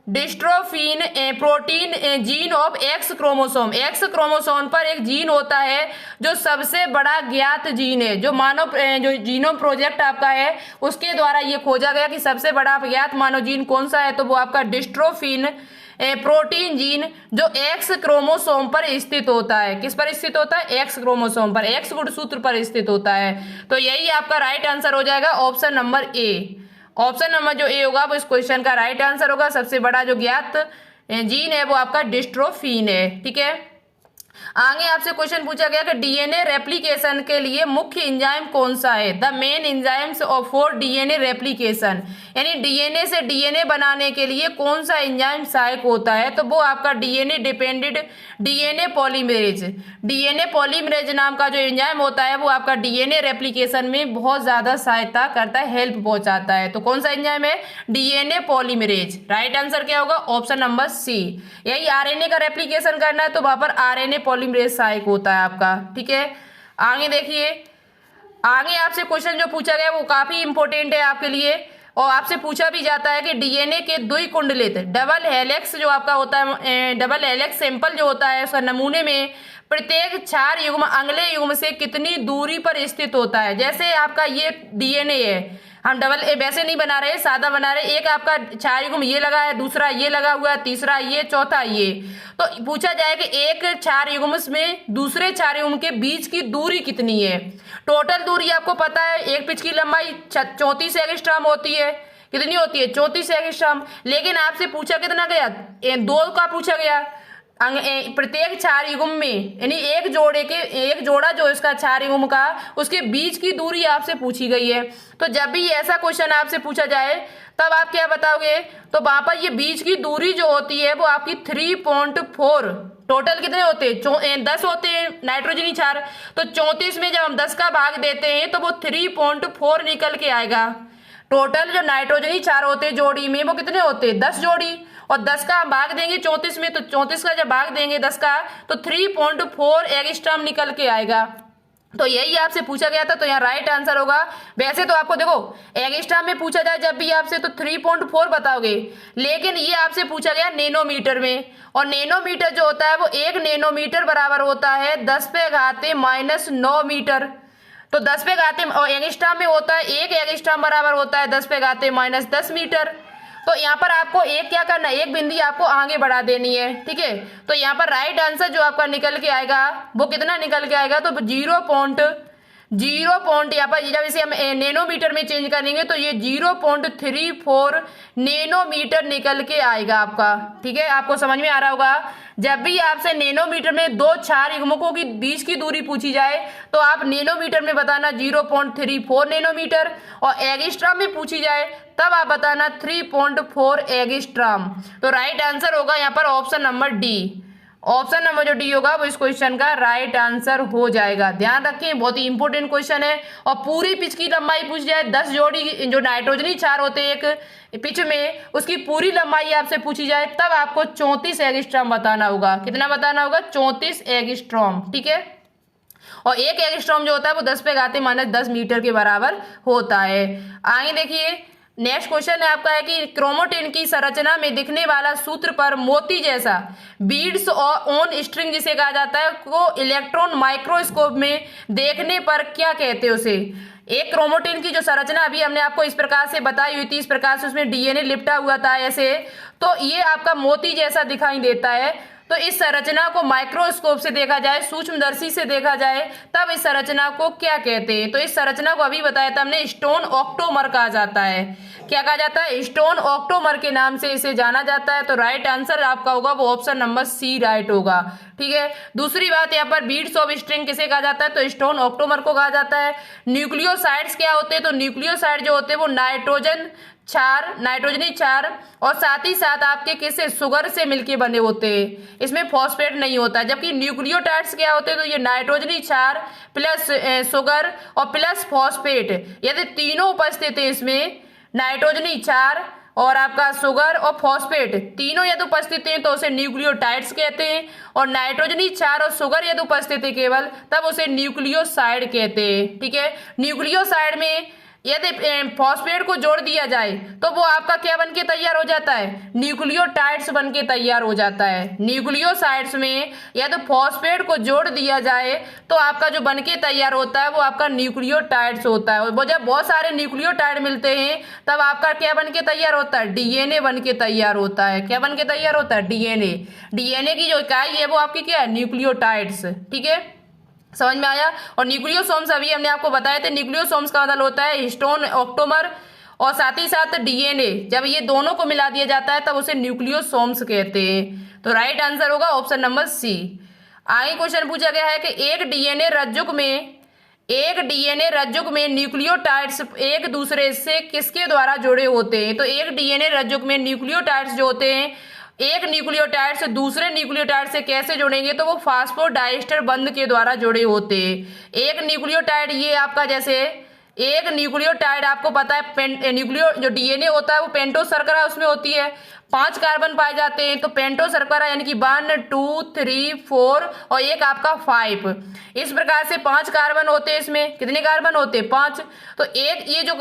dystrophin protein gene of x chromosome. X chromosome पर एक जीन होता है जो सबसे बड़ा ज्ञात जीन है, जो मानव जो जीनोम प्रोजेक्ट आपका है उसके द्वारा ये खोजा गया कि सबसे बड़ा ज्ञात मानव जीन कौन सा है, तो वो आपका डिस्ट्रोफिन प्रोटीन जीन जो एक्स क्रोमोसोम पर स्थित होता है। किस पर स्थित होता है? एक्स क्रोमोसोम पर, एक्स गुणसूत्र पर स्थित होता है। तो यही आपका राइट आंसर हो जाएगा option number A. Option number जो ए होगा वो इस क्वेश्चन का राइट आंसर होगा। सबसे बड़ा जो ज्ञात जीन है वो आपका डिस्ट्रोफिन है। ठीक है, आगे आपसे क्वेश्चन पूछा गया कि डीएनए रेप्लिकेशन के लिए मुख्य एंजाइम कौन सा है? The main enzymes for DNA replication, यानी डीएनए से डीएनए बनाने के लिए कौन सा एंजाइम सहायक होता है, तो वो आपका DNA dependent DNA polymerase. DNA polymerase नाम का जो एंजाइम होता है वो आपका डीएनए रेप्लिकेशन में बहुत ज्यादा सहायता करता है, हेल्प पहुंचाता है। तो कौन सा एंजाइम है? DNA polymerase. राइट आंसर क्या होगा? Option number C. यही आरएनए का रेप्लिकेशन करना है तो वहां पर आरएनए पॉलीमरेज सहायक होता है आपका। ठीक है, आगे देखिए, आगे आपसे क्वेश्चन जो पूछा गया वो काफी इंपॉर्टेंट है आपके लिए, और आपसे पूछा भी जाता है कि डीएनए के द्विकुंडलित डबल हेलिक्स जो आपका होता है, डबल हेलिक्स सैंपल जो होता है उसका नमूने में प्रत्येक क्षार युग्म अगले युग्म से कितनी दूरी पर स्थित होता है। जैसे आपका ये डीएनए है, हम डबल वैसे नहीं बना रहे, सादा बना रहे। एक आपका क्षार युग्म ये लगा है, दूसरा ये लगा हुआ है, तीसरा ये, चौथा ये। तो पूछा जाए कि एक क्षार युग्म में दूसरे क्षार युग्म के बीच की दूरी कितनी है। टोटल दूरी आपको पता है, एक पिच की लंबाई 34 एंगस्ट्रॉम होती है। कितनी होती है? 34 एंगस्ट्रॉम। लेकिन आपसे पूछा कितना गया? 2 का पूछा गया। प्रत्येक क्षार युग्म में, यानी एक जोड़ा जो इसका क्षार युग्म का उसके बीच की दूरी आपसे पूछी गई है। तो जब भी ऐसा क्वेश्चन आपसे पूछा जाए तब आप क्या बताओगे? तो वहां पर ये बीच की दूरी जो होती है वो आपकी 3.4। टोटल कितने होते हैं? 10 होते हैं नाइट्रोजनी क्षार। तो 34 में जब हम 10 का भाग देते हैं तो वो 3.4 निकल के आएगा। टोटल जो नाइट्रोजनी क्षार होते हैं जोड़ी में वो कितने होते हैं? 10 जोड़ी। और 10 का हम भाग देंगे 34 में, तो 34 का जब भाग देंगे 10 का तो 3.4 एंगस्ट्रॉम निकल के आएगा। तो यही आपसे पूछा गया था, तो यहाँ राइट आंसर होगा। वैसे तो आपको देखो एंगस्ट्रॉम में पूछा जाए जब भी आपसे तो 3.4 बताओगे, लेकिन ये आपसे पूछा गया नैनोमीटर में, और नैनोमीटर जो होता है वो 1 नैनोमीटर बराबर होता है 10⁻⁻⁹ मीटर। तो 10⁻⁻, एंगस्ट्रॉम में होता है 1 एंगस्ट्रॉम बराबर होता है 10⁻⁻10 मीटर। तो यहाँ पर आपको एक क्या करना है? एक बिंदी आपको आगे बढ़ा देनी है। ठीक है, तो यहाँ पर राइट आंसर जो आपका निकल के आएगा वो कितना निकल के आएगा? तो 0.0 यहाँ पर जब इसे हम नैनोमीटर में चेंज करेंगे तो ये 0.34 नैनोमीटर निकल के आएगा आपका। ठीक है, आपको समझ में आ रहा होगा। जब भी आपसे नैनोमीटर में 2 क्षार युग्मकों की बीच की दूरी पूछी जाए तो आप नैनोमीटर में बताना 0.34 नैनोमीटर, और एंगस्ट्रॉम में पूछी जाए तब आप बताना 3.4 एंगस्ट्रॉम। तो राइट आंसर होगा यहाँ पर option number D. Option number जो डी होगा वो इस क्वेश्चन का राइट आंसर हो जाएगा। ध्यान रखें, बहुत ही इंपॉर्टेंट क्वेश्चन है। और पूरी पिच की लंबाई पूछ जाए, 10 जोड़ी जो नाइट्रोजनी क्षार होते हैं एक पिच में, उसकी पूरी लंबाई आपसे पूछी जाए तब आपको 34 एंगस्ट्रॉम बताना होगा। कितना बताना होगा? 34 एंगस्ट्रॉम। ठीक है, और 1 एंगस्ट्रॉम जो होता है वो 10⁻⁻10 मीटर के बराबर होता है। आगे देखिए, नेक्स्ट क्वेश्चन है आपका है कि क्रोमोटिन की संरचना में दिखने वाला सूत्र पर मोती जैसा बीड्स और ऑन स्ट्रिंग जिसे कहा जाता है को इलेक्ट्रॉन माइक्रोस्कोप में देखने पर क्या कहते हैं उसे? एक क्रोमोटिन की जो संरचना अभी हमने आपको इस प्रकार से बताई हुई थी, इस प्रकार से उसमें डीएनए लिपटा हुआ था ऐसे, तो ये आपका मोती जैसा दिखाई देता है। तो इस संरचना को माइक्रोस्कोप से देखा जाए, सूक्ष्मदर्शी से देखा जाए, तब इस संरचना को क्या कहते हैं? तो इस संरचना को अभी बताया था हमने, स्टोन ऑक्टोमर कहा जाता है। क्या कहा जाता है? स्टोन ऑक्टोमर के नाम से इसे जाना जाता है। तो राइट आंसर आपका होगा वो ऑप्शन नंबर सी राइट होगा। ठीक है, दूसरी बात यहाँ पर बीड्स ऑफ स्ट्रिंग किसे कहा जाता है? तो स्टोन ऑक्टोमर को कहा जाता है। न्यूक्लियोसाइड्स क्या होते हैं? तो न्यूक्लियोसाइड जो होते हैं वो नाइट्रोजनी क्षार और साथ ही साथ आपके किससे? शुगर से मिलके बने होते हैं, इसमें फॉस्फेट नहीं होता। जबकि न्यूक्लियोटाइड्स क्या होते हैं? तो ये नाइट्रोजनी क्षार प्लस शुगर और प्लस फॉस्फेट, यदि तीनों उपस्थित है इसमें, नाइट्रोजनी क्षार और आपका शुगर और फॉस्फेट तीनों यदि उपस्थित हैं तो उसे न्यूक्लियोटाइड्स कहते हैं, और नाइट्रोजनी क्षार और शुगर यदि उपस्थित है केवल तब उसे न्यूक्लियोसाइड कहते हैं। ठीक है, न्यूक्लियोसाइड में यदि फॉस्फेट को जोड़ दिया जाए तो वो आपका क्या बन के तैयार हो जाता है, न्यूक्लियोटाइड्स बन के तैयार हो जाता है। न्यूक्लियोसाइड्स में यदि फॉस्फेट को जोड़ दिया जाए तो आपका जो बन के तैयार होता है वो आपका न्यूक्लियोटाइड्स होता है। वो जब बहुत सारे न्यूक्लियोटाइड मिलते हैं तब आपका क्या बन के तैयार होता है, डीएनए बन के तैयार होता है। क्या बन के तैयार होता है, डीएनए। डीएनए की जो इकाई है वो आपकी क्या है, न्यूक्लियोटाइड्स। ठीक है, समझ में आया। और न्यूक्लियोसोम्स अभी हमने आपको बताए थे, न्यूक्लियोसोम्स का मतलब होता है हिस्टोन, ऑक्टोमर और साथ ही साथ डीएनए। जब ये दोनों को मिला दिया जाता है तब उसे न्यूक्लियोसोम्स कहते हैं। तो राइट आंसर होगा ऑप्शन नंबर सी। आगे क्वेश्चन पूछा गया है कि एक डीएनए रज्जुक में न्यूक्लियोटाइड्स एक दूसरे से किसके द्वारा जुड़े होते हैं। तो एक डीएनए रज्जुक में न्यूक्लियोटाइड्स जो होते हैं एक न्यूक्लियोटाइड से दूसरे न्यूक्लियोटाइड से कैसे जुड़ेंगे, तो वो फास्फोडाइस्टर बंध के द्वारा जुड़े होते हैं। एक न्यूक्लियोटाइड ये आपका जैसे एक न्यूक्लियोटाइड आपको पता है जो डीएनए होता है वो पेंटो शर्करा उसमें होती है, 5 कार्बन पाए जाते हैं। तो पेंटो शर्करा यानी कि 1 2 3 4 और एक आपका 5, इस प्रकार से 5 कार्बन होते हैं। इसमें कितने कार्बन होते हैं, 5। तो एक ये जो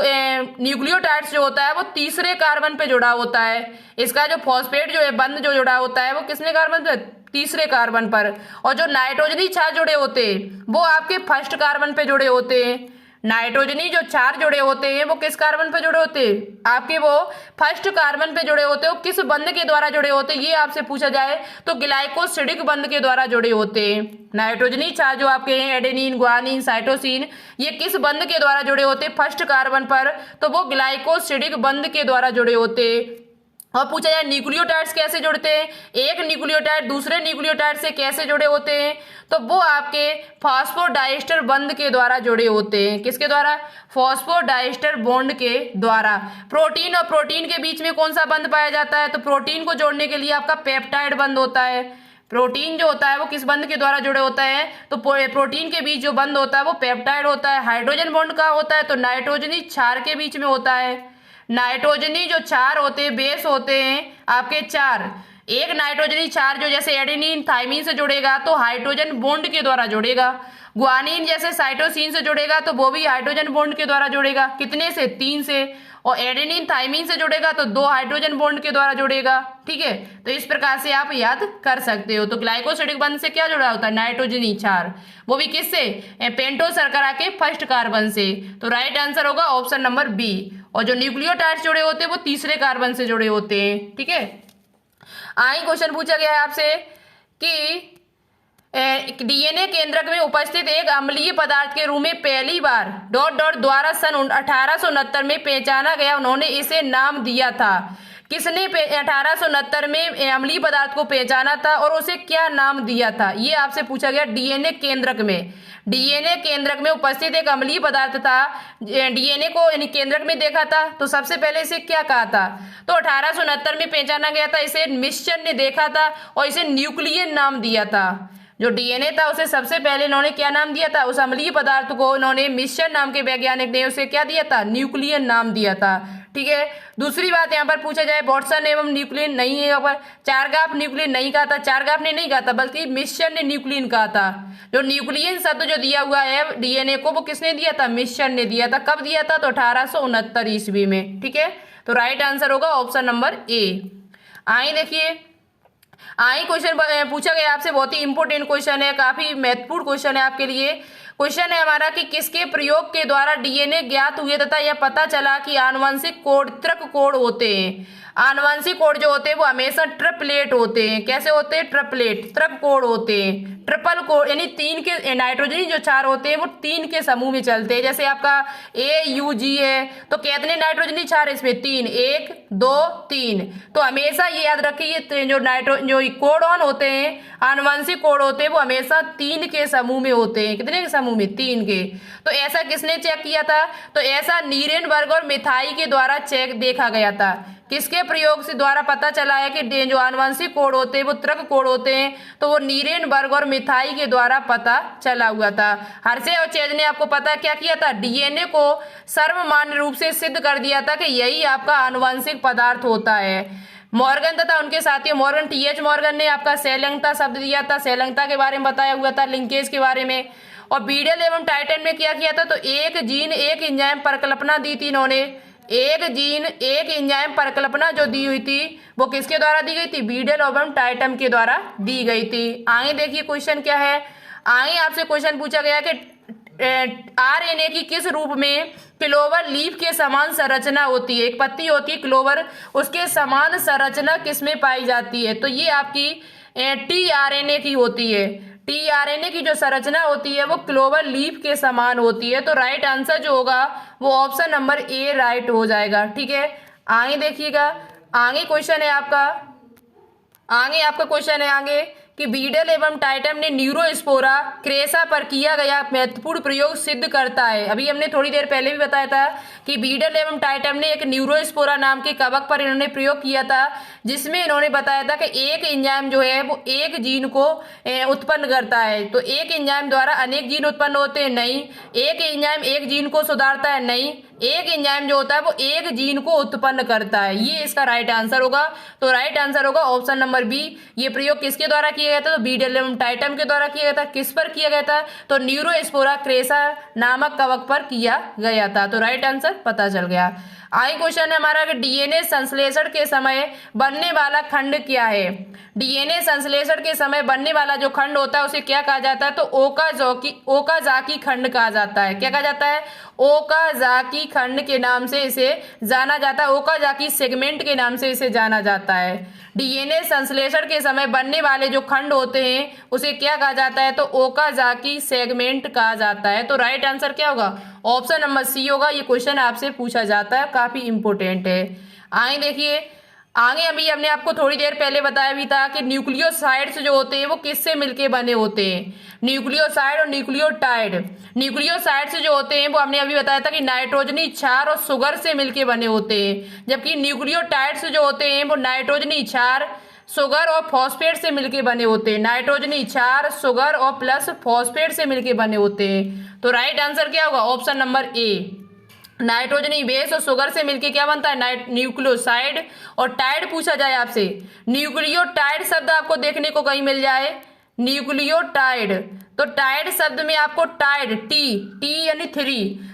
न्यूक्लियोटाइड्स जो होता है वो तीसरे कार्बन पे जुड़ा होता है। इसका जो फॉस्फेट जो है बंध जो जुड़ा होता है वो किसने कार्बन पे, तीसरे कार्बन पर। और जो नाइट्रोजनी क्षार जुड़े होते हैं वो आपके फर्स्ट कार्बन पे जुड़े होते हैं। नाइट्रोजनी जो क्षार जुड़े होते हैं वो किस कार्बन पे जुड़े होते हैं, आपके वो फर्स्ट कार्बन पे जुड़े होते हैं। वो किस बंध के द्वारा जुड़े होते हैं ये आपसे पूछा जाए तो ग्लाइकोसिडिक बंध के द्वारा जुड़े होते हैं। नाइट्रोजनी क्षार जो आपके हैं एडेनिन, गुआनिन, साइटोसिन, ये किस बंध के द्वारा जुड़े होते हैं, फर्स्ट कार्बन पर, तो वो ग्लाइकोसिडिक बंध के द्वारा जुड़े होते हैं। और पूछा जाए न्यूक्लियोटाइड्स कैसे जुड़ते हैं, एक न्यूक्लियोटाइड दूसरे न्यूक्लियोटाइड से कैसे जुड़े होते हैं, तो वो आपके फास्फोडाइस्टर बंध के द्वारा जुड़े होते हैं। किसके द्वारा, फास्फोडाइस्टर बॉन्ड के द्वारा। प्रोटीन और प्रोटीन के बीच में कौन सा बंध पाया जाता है, तो प्रोटीन को जोड़ने के लिए आपका पेप्टाइड बंध होता है। प्रोटीन जो होता है वो किस बंध के द्वारा जुड़े होता है, तो प्रोटीन के बीच जो बंध होता है वो पेप्टाइड होता है। हाइड्रोजन बॉन्ड का होता है तो नाइट्रोजनी क्षार के बीच में होता है। नाइट्रोजनी जो क्षार होते हैं बेस होते हैं आपके 4। एक नाइट्रोजनी क्षार जो जैसे एडेनिन, थाइमिन से जुड़ेगा तो हाइड्रोजन बॉन्ड के द्वारा जुड़ेगा। गुआनिन जैसे साइटोसिन से जुड़ेगा तो वो भी हाइड्रोजन बॉन्ड के द्वारा जुड़ेगा, कितने से, 3 से। और एडेनिन थाइमिन से जुड़ेगा तो 2 हाइड्रोजन बॉन्ड के द्वारा जुड़ेगा। ठीक है, तो इस प्रकार से आप याद कर सकते हो। तो ग्लाइकोसिडिक बंध से क्या जुड़ा होता है, नाइट्रोजनी क्षार, वो भी किससे, पेंटो शर्करा के फर्स्ट कार्बन से। तो राइट आंसर होगा ऑप्शन नंबर बी। और जो न्यूक्लियोटाइड्स जुड़े होते हैं वो तीसरे कार्बन से जुड़े होते हैं। ठीक है, आगे क्वेश्चन पूछा गया है आपसे कि डीएनए केंद्रक में उपस्थित एक अम्लीय पदार्थ के रूप में पहली बार डॉट डॉट द्वारा सन 1869 में पहचाना गया, उन्होंने इसे नाम दिया था। किसने 1869 में अम्लीय पदार्थ को पहचाना था और उसे क्या नाम दिया था, ये आपसे पूछा गया। डीएनए केंद्रक में, डीएनए केंद्रक में उपस्थित एक अम्लीय पदार्थ था, डीएनए को यानी केंद्रक में देखा था तो सबसे पहले इसे क्या कहा था, तो 1869 में पहचाना गया था। इसे मिश्चर ने देखा था और इसे न्यूक्लियन नाम दिया था। जो डीएनए था उसे सबसे पहले इन्होंने क्या नाम दिया था, उस अम्लीय पदार्थ को इन्होंने मिश्चर नाम के वैज्ञानिक ने उसे क्या दिया था, न्यूक्लियन नाम दिया था। ठीक है, दूसरी बात यहाँ पर पूछा जाए वाटसन एवं न्यूक्लियन नहीं है, यहाँ पर चारगाफ न्यूक्लियन नहीं कहा था, चारगाफ ने नहीं कहा था बल्कि मिश्चर ने न्यूक्लियन कहा था। जो न्यूक्लियन शब्द जो दिया हुआ है डीएनए को वो किसने दिया था, मिश्चर ने दिया था। कब दिया था, तो 1869 ईस्वी में। ठीक है, तो राइट आंसर होगा ऑप्शन नंबर ए। आइए देखिए, आइए क्वेश्चन पूछा गया आपसे, बहुत ही इंपॉर्टेंट क्वेश्चन है, काफी महत्वपूर्ण क्वेश्चन है आपके लिए। क्वेश्चन है हमारा कि किसके प्रयोग के द्वारा डीएनए ज्ञात हुए तथा यह पता चला कि आनुवंशिक कोड त्रिक कोड होते हैं। आनुवंशिक कोड जो होते हैं वो हमेशा ट्रिपलेट होते हैं। कैसे होते हैं, ट्रिपलेट, त्रिक कोड होते हैं। ट्रिपल कोड यानी 3 के नाइट्रोजनी जो क्षार होते हैं वो 3 के समूह में चलते हैं। जैसे आपका AUG है तो कितने नाइट्रोजनी क्षार इसमें, 3, 1 2 3। तो हमेशा ये याद रखिए जो कोडॉन होते हैं, आनुवंशिक कोड होते हैं वो हमेशा 3 के समूह में होते हैं। कितने के समूह में, 3 के। तो ऐसा किसने चेक किया था, तो ऐसा नीरेनबर्ग और मिथाई के द्वारा चेक देखा गया था। किसके प्रयोग से द्वारा पता चला है कि जो आनुवंशिक कोड होते हैं वो त्रिक कोड होते हैं, तो वो नीरेनबर्ग और मिथाई के द्वारा पता चला हुआ था। हर्शे और चेज ने आपको पता क्या किया था, डीएनए को सर्वमान्य रूप से सिद्ध कर दिया था कि यही आपका आनुवंशिक पदार्थ होता है। मॉर्गन तथा उनके साथियों मॉर्गन, TH मॉर्गन ने आपका सैलंगता शब्द दिया था, सैलंगता के बारे में बताया हुआ था, लिंकेज के बारे में। और बीडल एवं टाइटन में क्या किया था, तो एक जीन एक एंजाइम परिकल्पना दी थी इन्होंने। एक जीन एक एंजाइम परिकल्पना जो दी हुई थी वो किसके द्वारा दी गई थी, बीडल एवं टाइटन के द्वारा दी गई थी। आगे देखिए क्वेश्चन क्या है, आगे आपसे क्वेश्चन पूछा गया कि आरएनए की किस रूप में क्लोवर लीफ के समान संरचना होती है। एक पत्ती होती है क्लोवर, उसके समान संरचना किसमें पाई जाती है, तो ये आपकी टीआरएनए की होती है। टीआरएनए की जो संरचना होती है वो क्लोवर लीफ के समान होती है। तो राइट आंसर जो होगा वो ऑप्शन नंबर ए राइट हो जाएगा। ठीक है, आगे देखिएगा, आगे क्वेश्चन है आपका, आगे आपका क्वेश्चन है आगे कि बीडल एवं टाइटन ने न्यूरोस्पोरा क्रेसा पर किया गया महत्वपूर्ण प्रयोग सिद्ध करता है। अभी हमने थोड़ी देर पहले भी बताया था कि बीडल एवं टाइटन ने एक न्यूरोस्पोरा नाम के कवक पर इन्होंने प्रयोग किया था, जिसमें इन्होंने बताया था कि एक एंजाइम जो है वो एक जीन को उत्पन्न करता है। तो एक एंजाइम द्वारा अनेक जीन उत्पन्न होते हैं, नहीं। एक एंजाइम एक जीन को सुधारता है, नहीं। एक एंजाइम जो होता है वो एक जीन को उत्पन्न करता है। ये इसका राइट आंसर होगा। तो राइट आंसर होगा ऑप्शन नंबर बी। ये प्रयोग किसके द्वारा किया गया था, तो बीडल एवं टाइटन के द्वारा किया गया था। किस पर किया गया था, तो न्यूरोस्पोरा क्रेसा नामक कवक पर किया गया था। तो राइट आंसर पता चल गया। आगे क्वेश्चन है हमारा कि डीएनए संश्लेषण के समय बनने वाला खंड क्या है। डीएनए संश्लेषण के समय बनने वाला जो खंड होता है उसे क्या कहा जाता है, तो ओकाजाकी खंड कहा जाता है। क्या कहा जाता है, ओकाजाकी खंड के नाम से इसे जाना जाता है, ओकाजाकी सेगमेंट के नाम से इसे जाना जाता है। डीएनए संश्लेषण के समय बनने वाले जो खंड होते हैं उसे क्या कहा जाता है, तो ओकाजाकी सेगमेंट कहा जाता है। तो राइट आंसर क्या होगा, ऑप्शन नंबर सी होगा। ये क्वेश्चन आपसे पूछा जाता है, काफी इंपोर्टेंट है। आगे देखिए, आगे अभी हमने आपको थोड़ी देर पहले बताया भी था कि न्यूक्लियोसाइड्स जो होते हैं वो किससे मिलके बने होते हैं, न्यूक्लियोसाइड और न्यूक्लियोटाइड। न्यूक्लियोसाइड्स जो होते हैं वो हमने अभी बताया था कि नाइट्रोजनी क्षार और सुगर से मिलके बने होते हैं, जबकि न्यूक्लियोटाइड्स जो होते हैं वो नाइट्रोजनी क्षार, सुगर और फॉस्फेट से मिलके बने होते हैं। नाइट्रोजनी क्षार, सुगर और प्लस फॉस्फेट से मिलके बने होते हैं। तो राइट आंसर क्या होगा, ऑप्शन नंबर ए। नाइट्रोजनी बेस और सुगर से मिलके क्या बनता है, न्यूक्लियोसाइड। और टाइड पूछा जाए आपसे, न्यूक्लियोटाइड शब्द आपको देखने को कहीं मिल जाए, न्यूक्लियोटाइड, तो टाइड शब्द में आपको टाइड टी यानी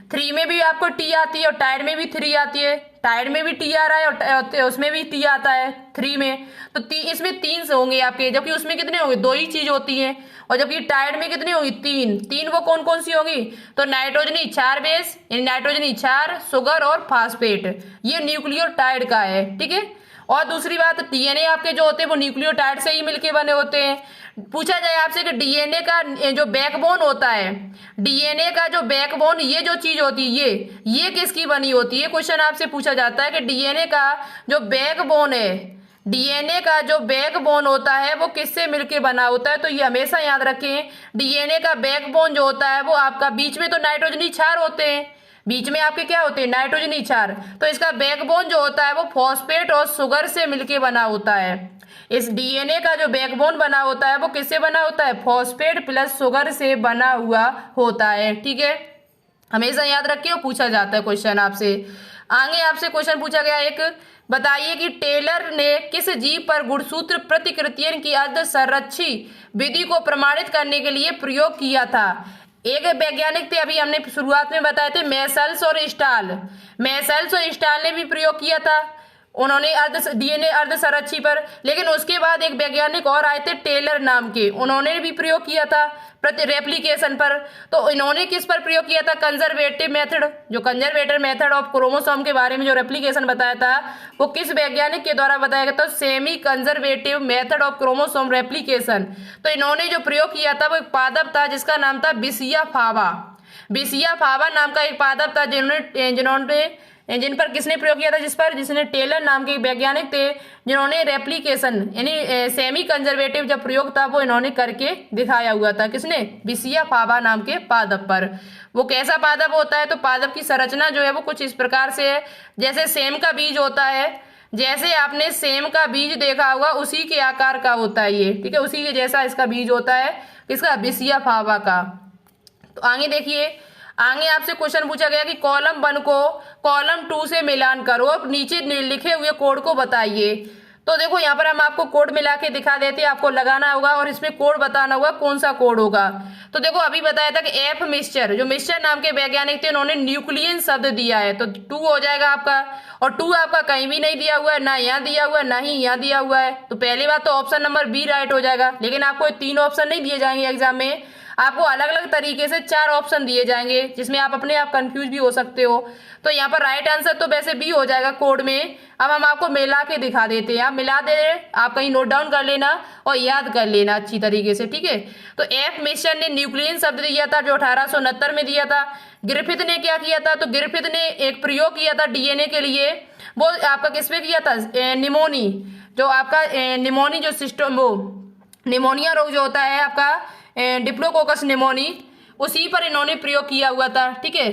थ्री में भी आपको टी आती है और टाइड में भी थ्री आती है। टाइड में भी टी आ रहा है और उसमें भी टी आता है थ्री में, तो इसमें तीन से होंगे आपके, जबकि उसमें कितने होंगे, दो ही चीज होती है। और जबकि टाइड में कितनी होगी, तीन वो कौन कौन सी होगी, तो नाइट्रोजनी क्षार बेस यानी नाइट्रोजनी क्षार, सुगर और फास्फेट, ये न्यूक्लियोटाइड का है। ठीक है, और दूसरी बात, डीएनए आपके जो होते हैं वो न्यूक्लियोटाइड से ही मिलके बने होते हैं। पूछा जाए आपसे कि डीएनए का जो बैकबोन होता है, डीएनए का जो बैकबोन, ये जो चीज होती है ये किसकी बनी होती है, क्वेश्चन आपसे पूछा जाता है कि डीएनए का जो बैकबोन है, डीएनए का जो बैकबोन होता है वो किससे मिलके बना होता है। तो ये हमेशा याद रखें, डीएनए का बैकबोन जो होता है वो आपका बीच में तो नाइट्रोजनी क्षार होते हैं, बीच में आपके क्या होते हैं, नाइट्रोजनी क्षार, तो इसका बैकबोन जो होता है वो फॉस्फेट और सुगर से मिलके बना होता है। इस डीएनए का जो बैकबोन बना होता है वो किससे बना होता है, फॉस्फेट प्लस सुगर से बना हुआ होता है। ठीक है, हमेशा याद रखिए, पूछा जाता है क्वेश्चन आपसे। आगे आपसे क्वेश्चन पूछा गया एक, बताइए कि टेलर ने किस जीव पर गुणसूत्र प्रतिकृतियन की अर्धसंरक्षी विधि को प्रमाणित करने के लिए प्रयोग किया था। एक वैज्ञानिक थे, अभी हमने शुरुआत में बताए थे, मैसल्स और स्टाल। मैसल्स और स्टाल ने भी प्रयोग किया था, उन्होंने डीएनए अर्धसंरक्षी पर। लेकिन उसके बाद एक वैज्ञानिक और आए थे टेलर नाम के, उन्होंने भी प्रयोग किया था रेप्लिकेशन पर। तो इन्होंने किस पर प्रयोग किया था, कंजर्वेटिव मेथड, जो कंजर्वेटिव मेथड ऑफ क्रोमोसोम के बारे में जो रेप्लिकेशन बताया था वो किस वैज्ञानिक के द्वारा बताया गया था, semi conservative method of chromosome replication. तो इन्होंने जो प्रयोग किया था वो एक पादप था जिसका नाम था बिसिया फावा। बिसिया फावा नाम का एक पादप था जिन पर किसने प्रयोग किया था, जिसने टेलर नाम के वैज्ञानिक थे, जिन्होंने रेप्लिकेशन यानी सेमी कंजर्वेटिव जब प्रयोग था वो इन्होंने करके दिखाया हुआ था। किसने, बिसिया फावा नाम के पादप पर। वो कैसा पादप होता है, तो पादप की संरचना जो है वो कुछ इस प्रकार से है, जैसे सेम का बीज होता है, जैसे आपने सेम का बीज देखा होगा उसी के आकार का होता है ये। ठीक है, उसी के जैसा इसका बीज होता है, किसका, बिसिया फावा का। तो आगे देखिए, आगे आपसे क्वेश्चन पूछा गया कि कॉलम 1 को कॉलम 2 से मिलान करो, नीचे लिखे हुए कोड को बताइए। तो देखो यहाँ पर हम आपको कोड मिला के दिखा देते हैं, आपको लगाना होगा और इसमें कोड बताना होगा कौन सा कोड होगा। तो देखो अभी बताया था कि एफ मिस्चर, जो मिस्चर नाम के वैज्ञानिक थे, उन्होंने न्यूक्लियन शब्द दिया है, तो 2 हो जाएगा आपका। और 2 आपका कहीं भी नहीं दिया हुआ है, ना यहाँ दिया हुआ है ना ही यहाँ दिया हुआ है, तो पहली बात तो ऑप्शन नंबर बी राइट हो जाएगा। लेकिन आपको 3 ऑप्शन नहीं दिए जाएंगे एग्जाम में, आपको अलग अलग तरीके से 4 ऑप्शन दिए जाएंगे, जिसमें आप अपने आप कंफ्यूज भी हो सकते हो। तो यहाँ पर राइट आंसर तो वैसे बी हो जाएगा कोड में। अब हम आपको मिला के दिखा देते हैं, आप मिला दे, आप कहीं नोट डाउन कर लेना और याद कर लेना अच्छी तरीके से, ठीक है। तो एफ मिशन ने न्यूक्लियन शब्द दिया था, जो 1869 में दिया था। ग्रिफिथ ने क्या किया था, तो ग्रिफिथ ने एक प्रयोग किया था डीएनए के लिए, वो आपका किस पे किया था, निमोनी, जो आपका निमोनी जो सिस्टम, वो निमोनिया रोग जो होता है आपका डिप्लोकोकस निमोनी, उसी पर इन्होंने प्रयोग किया हुआ था, ठीक है,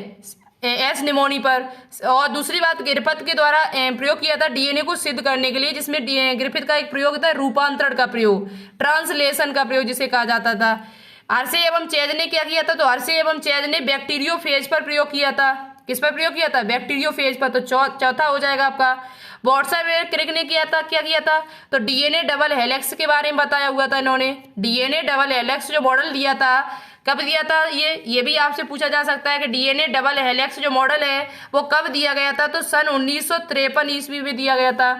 एस निमोनी पर। और दूसरी बात, ग्रिफिथ के द्वारा प्रयोग किया था डीएनए को सिद्ध करने के लिए, जिसमें ग्रिफिथ का एक प्रयोग था रूपांतरण का प्रयोग, ट्रांसलेशन का प्रयोग जिसे कहा जाता था। हर्शे एवं चेज ने क्या किया था, तो हर्शे एवं चेज ने बैक्टीरियोफेज पर प्रयोग किया था। किस पर प्रयोग किया था, बैक्टीरियोफेज पर, तो चौथा हो जाएगा आपका। वॉटसन क्रिक ने किया था, क्या किया था, तो डीएनए डबल हेलिक्स के बारे में बताया हुआ था इन्होंने। डीएनए डबल हेलिक्स जो मॉडल दिया था, कब दिया था, ये भी आपसे पूछा जा सकता है कि डीएनए डबल हेलिक्स जो मॉडल है वो कब दिया गया था, तो सन 1953 ईस्वी में दिया गया था।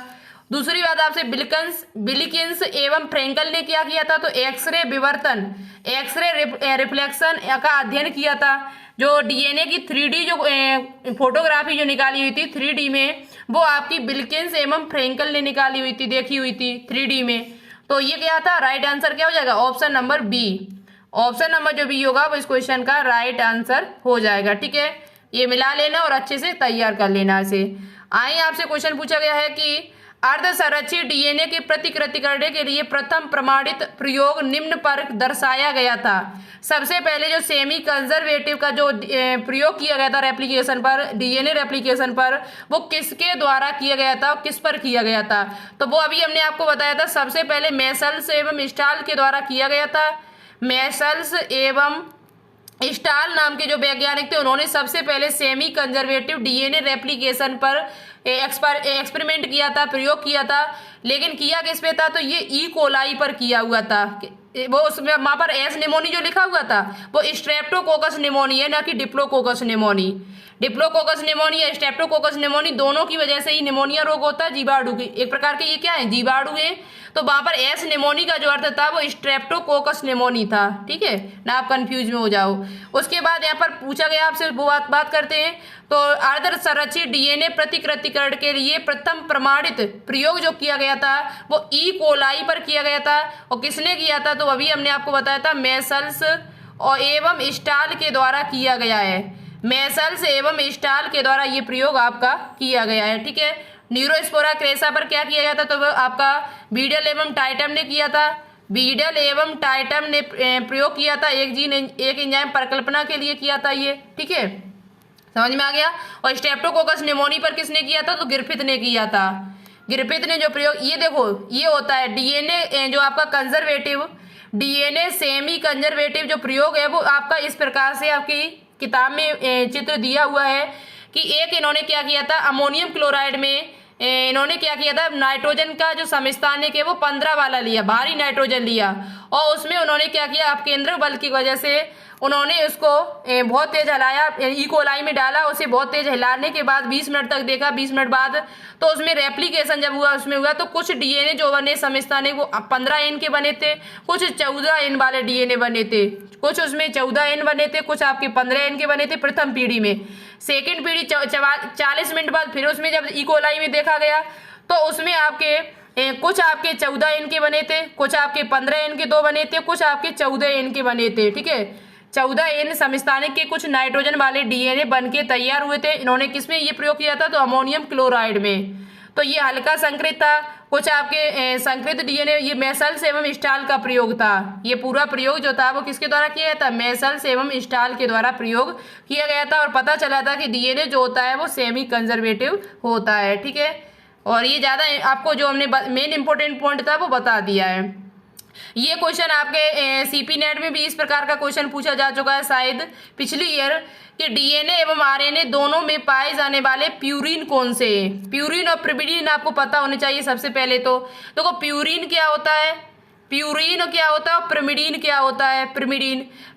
दूसरी बात आपसे बिलिकिंस एवं फ्रेंकल ने क्या किया था, तो एक्सरे विवर्तन, एक्सरे रिफ्लेक्शन का अध्ययन किया था। जो डीएनए की 3D जो फोटोग्राफी जो निकाली हुई थी 3D में, वो आपकी बिलिकिंस एवं फ्रेंकल ने निकाली हुई थी, देखी हुई थी 3D में। तो ये क्या था, राइट आंसर क्या हो जाएगा, option number B. Option number जो बी होगा वो इस क्वेश्चन का राइट आंसर हो जाएगा, ठीक है। ये मिला लेना और अच्छे से तैयार कर लेना इसे। आइए आपसे क्वेश्चन पूछा गया है कि अर्ध संरचित डीएनए की प्रतिकृति करने के लिए प्रथम प्रमाणित प्रयोग निम्न पर दर्शाया गया था। सबसे पहले जो सेमी कंजर्वेटिव का जो प्रयोग किया गया था रेप्लिकेशन पर, डीएनए रेप्लिकेशन पर, वो किसके द्वारा किया गया था, किस पर किया गया था, तो वो अभी हमने आपको बताया था। सबसे पहले मेसल्स एवं स्टाल के द्वारा किया गया था। मेसल्स एवं स्टाल नाम के जो वैज्ञानिक थे, उन्होंने सबसे पहले सेमी कंजर्वेटिव डीएनए रेप्लिकेशन पर एक्सपेरिमेंट किया था, प्रयोग किया था। लेकिन किया किस पे था, तो ये ई कोलाई पर किया हुआ था। वो उसमें वहां पर एस निमोनी जो लिखा हुआ था वो स्ट्रेप्टोकोकस निमोनी है, ना कि डिप्लोकोकस निमोनी। डिप्लोकोकस निमोनी या स्ट्रेप्टोकोकस निमोनी, दोनों की वजह से ही निमोनिया रोग होता है, जीवाणु की एक प्रकार के, ये क्या है, जीवाणु है। तो वहां पर एस निमोनी का जो अर्थ था वो स्ट्रेप्टोकोकस निमोनी था, ठीक है ना, आप कंफ्यूज में हो जाओ। उसके बाद यहाँ पर पूछा गया आपसे, वो बात करते हैं। तो अर्ध संरचित डीएनए प्रतिकृतिकरण के लिए प्रथम प्रमाणित प्रयोग जो किया गया था वो ई कोलाई पर किया गया था। और किसने किया था, तो अभी हमने आपको बताया था मेसल्स और एवं स्टाल के द्वारा किया गया है। मेसल्स एवं स्टाल के द्वारा ये प्रयोग आपका किया गया है, ठीक है। न्यूरोस्पोरा क्रेसा पर क्या किया गया था, तो वो आपका बीडल एवं टाइटम ने किया था। बीडल एवं टाइटम ने प्रयोग किया था, एक एंजाइम परिकल्पना के लिए किया था ये, ठीक है, समझ में आ गया। और स्ट्रेप्टोकोकस निमोनी पर किसने किया था, तो ग्रिफिथ ने किया था। ग्रिफिथ ने जो प्रयोग, ये देखो ये होता है डीएनए जो आपका कंजर्वेटिव, डीएनए सेमी कंजर्वेटिव जो प्रयोग है वो आपका इस प्रकार से आपकी किताब में चित्र दिया हुआ है कि एक इन्होंने क्या किया था, अमोनियम क्लोराइड में इन्होंने क्या किया था, नाइट्रोजन का जो समस्थानिक है वो 15 वाला लिया, भारी नाइट्रोजन लिया, और उसमें उन्होंने क्या किया, आप केंद्र बल की वजह से उन्होंने उसको बहुत तेज हिलाया, ई कोलाई में डाला, उसे बहुत तेज हिलाने के बाद 20 मिनट तक देखा। 20 मिनट बाद तो उसमें रेप्लिकेशन जब हुआ, उसमें हुआ तो कुछ डीएनए जो बने समस्थानिक वो 15 एन के बने थे, कुछ 14 एन वाले डीएनए बने थे, कुछ उसमें 14 एन बने थे, कुछ आपके 15 एन के बने थे प्रथम पीढ़ी में। सेकेंड पीढ़ी 40 मिनट बाद फिर उसमें जब ई कोलाई में देखा गया तो उसमें आपके कुछ आपके 14 एन के बने थे, कुछ आपके 15 एन के 2 बने थे, कुछ आपके 14 एन के बने थे, ठीक है। 14 एन समस्थानिक के कुछ नाइट्रोजन वाले डीएनए बन के तैयार हुए थे। इन्होंने किसमें ये प्रयोग किया था, तो अमोनियम क्लोराइड में। तो ये हल्का संकृत था, कुछ आपके संकृत डीएनए, ये मेसल्स एवं स्टाल का प्रयोग था। ये पूरा प्रयोग जो था वो किसके द्वारा किया गया था, मेसल्स एवं स्टाल के द्वारा प्रयोग किया गया था। और पता चला था कि डीएनए जो होता है वो सेमी कंजर्वेटिव होता है, ठीक है। और ये ज़्यादा आपको जो हमने मेन इंपॉर्टेंट पॉइंट था वो बता दिया है। ये क्वेश्चन आपके सीपी नेट में भी इस प्रकार का क्वेश्चन पूछा जा चुका है शायद पिछली ईयर, कि डीएनए एवं आरएनए दोनों में पाए जाने वाले प्यूरिन कौन से हैं। प्यूरिन और प्रिमिडीन आपको पता होने चाहिए सबसे पहले तो। देखो प्यूरिन क्या होता है, प्यूरिन क्या होता है और प्रिमिडीन क्या होता है।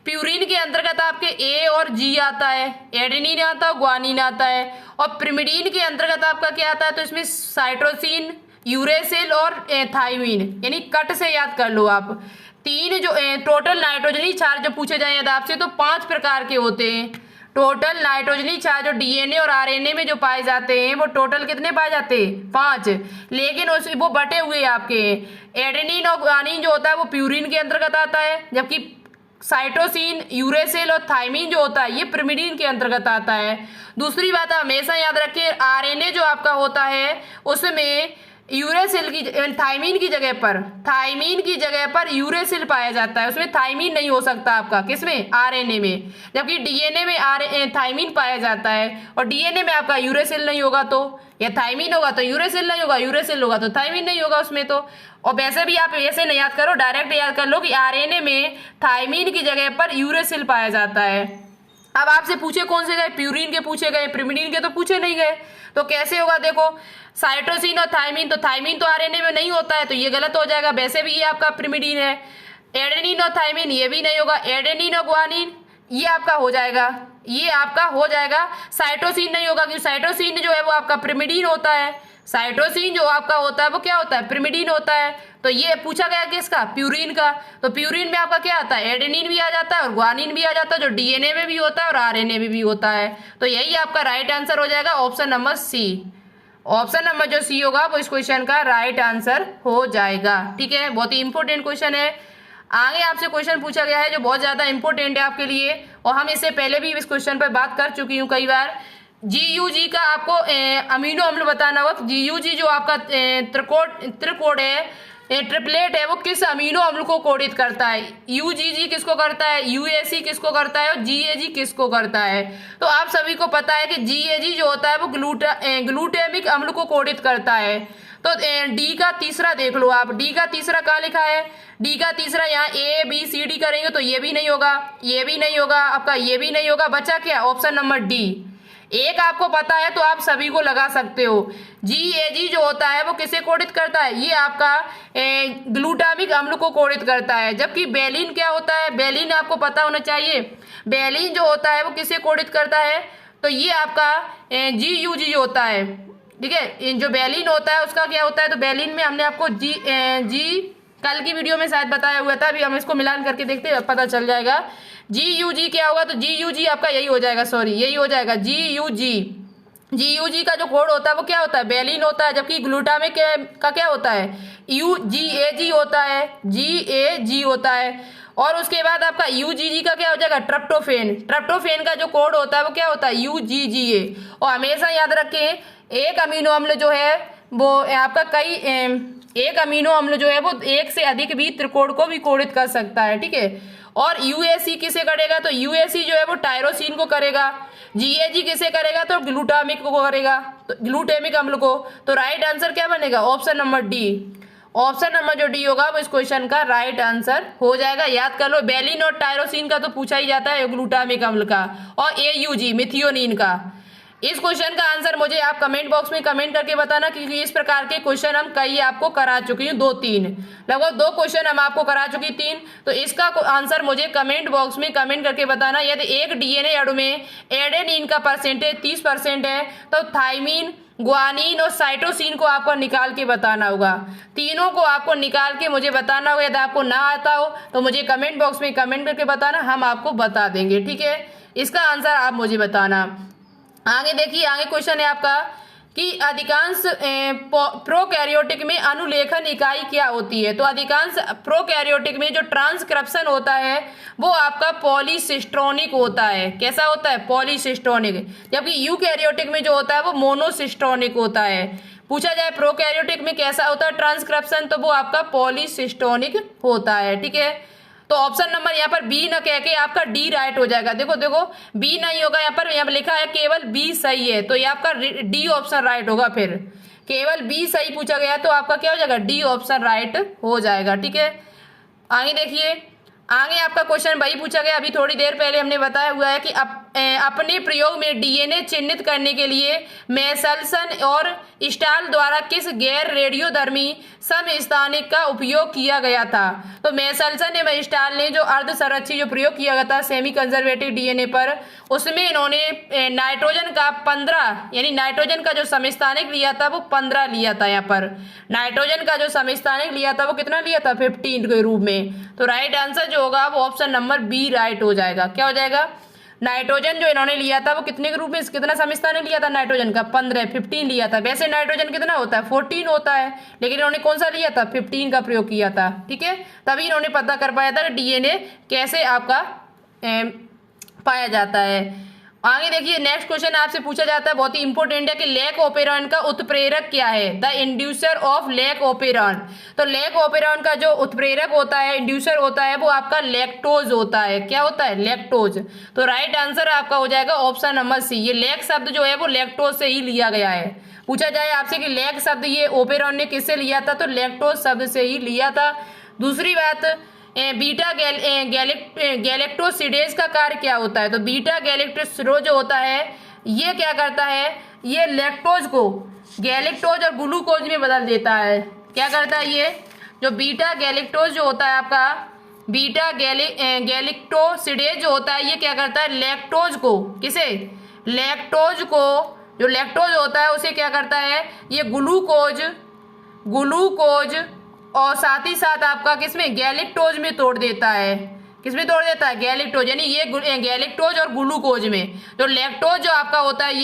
प्यूरिन के अंतर्गत आपके ए और जी आता है, एडेनिन आता है, ग्वानिन आता है। और प्रिमिडीन के अंतर्गत आपका क्या आता है, तो इसमें साइटोसिन, यूरेसिल और थाइमिन, यानी कट से याद कर लो आप। तीन जो टोटल नाइट्रोजनी क्षार जो पूछे जाए यदि आपसे तो 5 प्रकार के होते हैं। टोटल नाइट्रोजनी क्षार जो डीएनए और आरएनए में जो पाए जाते हैं वो टोटल कितने पाए जाते हैं, 5। लेकिन उस वो बटे हुए आपके एडेनिन और ग्वानिन जो होता है वो प्यूरिन के अंतर्गत आता है, जबकि साइटोसिन, यूरेसिल और थाइमिन जो होता है ये प्रिमिडीन के अंतर्गत आता है। दूसरी बात आप हमेशा याद रखिए, आरएनए जो आपका होता है उसमें यूरेसिल की थाइमिन की जगह पर यूरेसिल पाया जाता है, उसमें थाइमिन नहीं हो सकता आपका, किसमें, आरएनए में। जबकि डीएनए में थाइमिन पाया जाता है और डीएनए में आपका यूरेसिल नहीं होगा तो, या थाइमिन होगा तो यूरेसिल नहीं होगा, यूरेसिल होगा तो थाइमिन नहीं होगा उसमें तो। और वैसे भी आप ऐसे नहीं याद करो, डायरेक्ट याद कर लो कि आरएनए में थाइमिन की जगह पर यूरेसिल पाया जाता है। अब आपसे पूछे कौन से गए, प्यूरिन के पूछे गए, प्रिमिडीन के तो पूछे नहीं गए, तो कैसे होगा। देखो साइटोसिन और थाइमिन, तो थाइमिन तो आरएनए में नहीं होता है तो ये गलत हो जाएगा, वैसे भी ये आपका प्रिमिडीन है। एडेनिन और थाइमिन ये भी नहीं होगा, एडेनिन और ग्वानिन ये आपका हो जाएगा, साइटोसिन नहीं होगा क्योंकि साइटोसिन जो है वो आपका प्रिमिडीन होता है। साइटोसिन जो आपका होता है वो क्या होता है, प्रिमिडीन होता है। तो ये पूछा गया किसका, प्यूरिन का। तो प्यूरिन में आपका क्या आता है, एडेनिन भी आ जाता है और ग्वानिन भी आ जाता है, जो डीएनए में भी होता है और आरएनए में भी होता है। तो यही आपका राइट आंसर हो जाएगा option number C. Option number जो सी होगा वो इस क्वेश्चन का राइट आंसर हो जाएगा। ठीक है, बहुत ही इंपॉर्टेंट क्वेश्चन है। आगे आपसे क्वेश्चन पूछा गया है जो बहुत ज्यादा इंपॉर्टेंट है आपके लिए, और हम इससे पहले भी इस क्वेश्चन पर बात कर चुकी हूँ कई बार। जीयूजी का आपको अमीनो अम्ल बताना होगा। जीयूजी जो आपका त्रिकोण है, ट्रिपलेट है, वो किस अमीनो अम्ल को कोडित करता है। यूजीजी किसको करता है, यूएसी किसको करता है और जीएजी किसको करता है। तो आप सभी को पता है कि जीएजी जो होता है वो ग्लूटामिक अम्ल को कोडित करता है। तो डी का तीसरा देख लो आप, डी का तीसरा कहाँ लिखा है, डी का तीसरा यहाँ ए बी सी डी करेंगे तो ये भी नहीं होगा, ये भी नहीं होगा, आपका ये भी नहीं होगा, बचा क्या, ऑप्शन नंबर डी। एक आपको पता है तो आप सभी को लगा सकते हो। जीएजी जो होता है वो किसे कोडित करता है, ये आपका ग्लूटामिक अम्ल को कोडित करता है। जबकि बेलिन क्या होता है, बेलिन आपको पता होना चाहिए, बेलिन जो होता है वो किसे कोडित करता है, तो ये आपका जीयूजी होता है। ठीक है, जो बेलिन होता है उसका क्या होता है, तो बेलिन में हमने आपको जी कल की वीडियो में शायद बताया हुआ था, अभी हम इसको मिलान करके देखते हैं, पता चल जाएगा। जीयूजी क्या होगा, तो जीयूजी आपका यही हो जाएगा, सॉरी यही हो जाएगा जीयूजी का जो कोड होता है वो क्या होता है, बेलिन होता है। जबकि ग्लूटामिक का क्या होता है, यूजीएजी होता है, जीएजी होता है। और उसके बाद आपका यूजीजी का क्या हो जाएगा, ट्रिप्टोफेन का जो कोड होता है वो क्या होता है, यूजीजीए। और हमेशा याद रखें एक अमीनो अम्ल जो है वो आपका एक अमीनो अम्ल जो है वो एक से अधिक भी त्रिकोण को भी कोडित कर सकता है। ठीक है, और यूएसी किसे करेगा, तो यूएसी जो है वो टायरोसिन को करेगा। जीएजी किसे करेगा, तो ग्लूटामिक को करेगा, तो ग्लूटामिक अम्ल को। तो राइट आंसर क्या बनेगा, option number D. Option number जो डी होगा वो इस क्वेश्चन का राइट आंसर हो जाएगा। याद कर लो, बेलिन और टायरोसिन का तो पूछा ही जाता है, ग्लूटामिक अम्ल का, और एयूजी मिथियोनिन का। इस क्वेश्चन का आंसर मुझे आप कमेंट बॉक्स में कमेंट करके बताना, क्योंकि इस प्रकार के क्वेश्चन हम कई आपको करा चुकी हूँ, 2-3 लगभग 2 क्वेश्चन हम आपको करा चुकी 3। तो इसका आंसर मुझे कमेंट बॉक्स में कमेंट करके बताना। यदि एक डीएनए अणु में एडेनिन का परसेंटेज 30% है तो थाइमिन, ग्वानिन और साइटोसिन को आपको निकाल के बताना होगा। तीनों को आपको निकाल के मुझे बताना होगा। यदि आपको ना आता हो तो मुझे कमेंट बॉक्स में कमेंट करके बताना, हम आपको बता देंगे। ठीक है, इसका आंसर आप मुझे बताना। आगे देखिए, आगे क्वेश्चन है आपका कि अधिकांश प्रोकैरियोटिक में अनुलेखन इकाई क्या होती है। तो अधिकांश प्रोकैरियोटिक में जो ट्रांसक्रिप्शन होता है वो आपका पॉलीसिस्ट्रोनिक होता है। कैसा होता है, पॉलीसिस्ट्रोनिक। जबकि यूकैरियोटिक में जो होता है वो मोनोसिस्ट्रोनिक होता है। पूछा जाए प्रोकैरियोटिक में कैसा होता है ट्रांसक्रिप्शन, तो वो आपका पॉलीसिस्ट्रोनिक होता है। ठीक है, तो ऑप्शन नंबर यहाँ पर बी न कह के आपका डी राइट हो जाएगा। देखो बी नहीं होगा, यहाँ पर लिखा है केवल बी सही है, तो ये आपका डी ऑप्शन राइट होगा। फिर केवल बी सही पूछा गया तो आपका क्या हो जाएगा, डी ऑप्शन राइट हो जाएगा। ठीक है, आगे देखिए, आगे आपका क्वेश्चन वही पूछा गया, अभी थोड़ी देर पहले हमने बताया हुआ है कि अपने प्रयोग में डीएनए चिन्हित करने के लिए मेसल्सन और स्टाल द्वारा किस गैर रेडियोधर्मी समस्थानिक का उपयोग किया गया था। तो मेसल्सन एवं स्टाल ने जो अर्ध संरक्षित जो प्रयोग किया गया था सेमी कंजर्वेटिव डीएनए पर, उसमें इन्होंने नाइट्रोजन का 15 यानी नाइट्रोजन का जो समस्थानिक लिया था वो 15 लिया था। यहाँ पर नाइट्रोजन का जो समस्थानिक लिया था वो कितना लिया था, 15 के रूप में। तो राइट आंसर जो होगा वो ऑप्शन नंबर बी राइट हो जाएगा। क्या हो जाएगा, नाइट्रोजन जो इन्होंने लिया था वो कितने के रूप में, कितना समस्थानिक लिया था नाइट्रोजन का, 15 लिया था। वैसे नाइट्रोजन कितना होता है, 14 होता है, लेकिन इन्होंने कौन सा लिया था, 15 का प्रयोग किया था। ठीक है, तभी इन्होंने पता कर पाया था कि डीएनए कैसे आपका पाया जाता है। आगे देखिए, नेक्स्ट क्वेश्चन आपसे पूछा जाता है, बहुत ही इंपॉर्टेंट है कि लैक ऑपेरॉन का उत्प्रेरक क्या है, the inducer of lac operon. तो लैक ऑपेरॉन का जो उत्प्रेरक होता है, इंड्यूसर होता है, वो आपका लैक्टोज होता है। क्या होता है, लैक्टोज। तो राइट आंसर आपका हो जाएगा ऑप्शन नंबर सी। ये लैक शब्द जो है वो लैक्टोज से ही लिया गया है। पूछा जाए आपसे कि लैक शब्द ये ओपेरॉन ने किससे लिया था, तो लैक्टोज शब्द से ही लिया था। दूसरी बात, बीटा गैलेक्टोसिडेज का कार्य क्या होता है। तो बीटा गैलेक्टोसिडेज जो होता है ये क्या करता है, ये लैक्टोज को गैलेक्टोज और ग्लूकोज में बदल देता है। क्या करता है, ये जो बीटा गैलेक्टोज जो होता है आपका, बीटा गैलेक्टोसिडेज जो होता है ये क्या करता है, लैक्टोज को, किसे, लैक्टोज को, जो लैक्टोज होता है उसे क्या करता है, ये ग्लूकोज और साथ ही साथ आपका किसमें, गैलेक्टोज में तोड़ देता है। किसमें तोड़ देता है, गैलेक्टोज, यानी ये गैलेक्टोज और ग्लूकोज में। जो लैक्टोज जो आपका होता है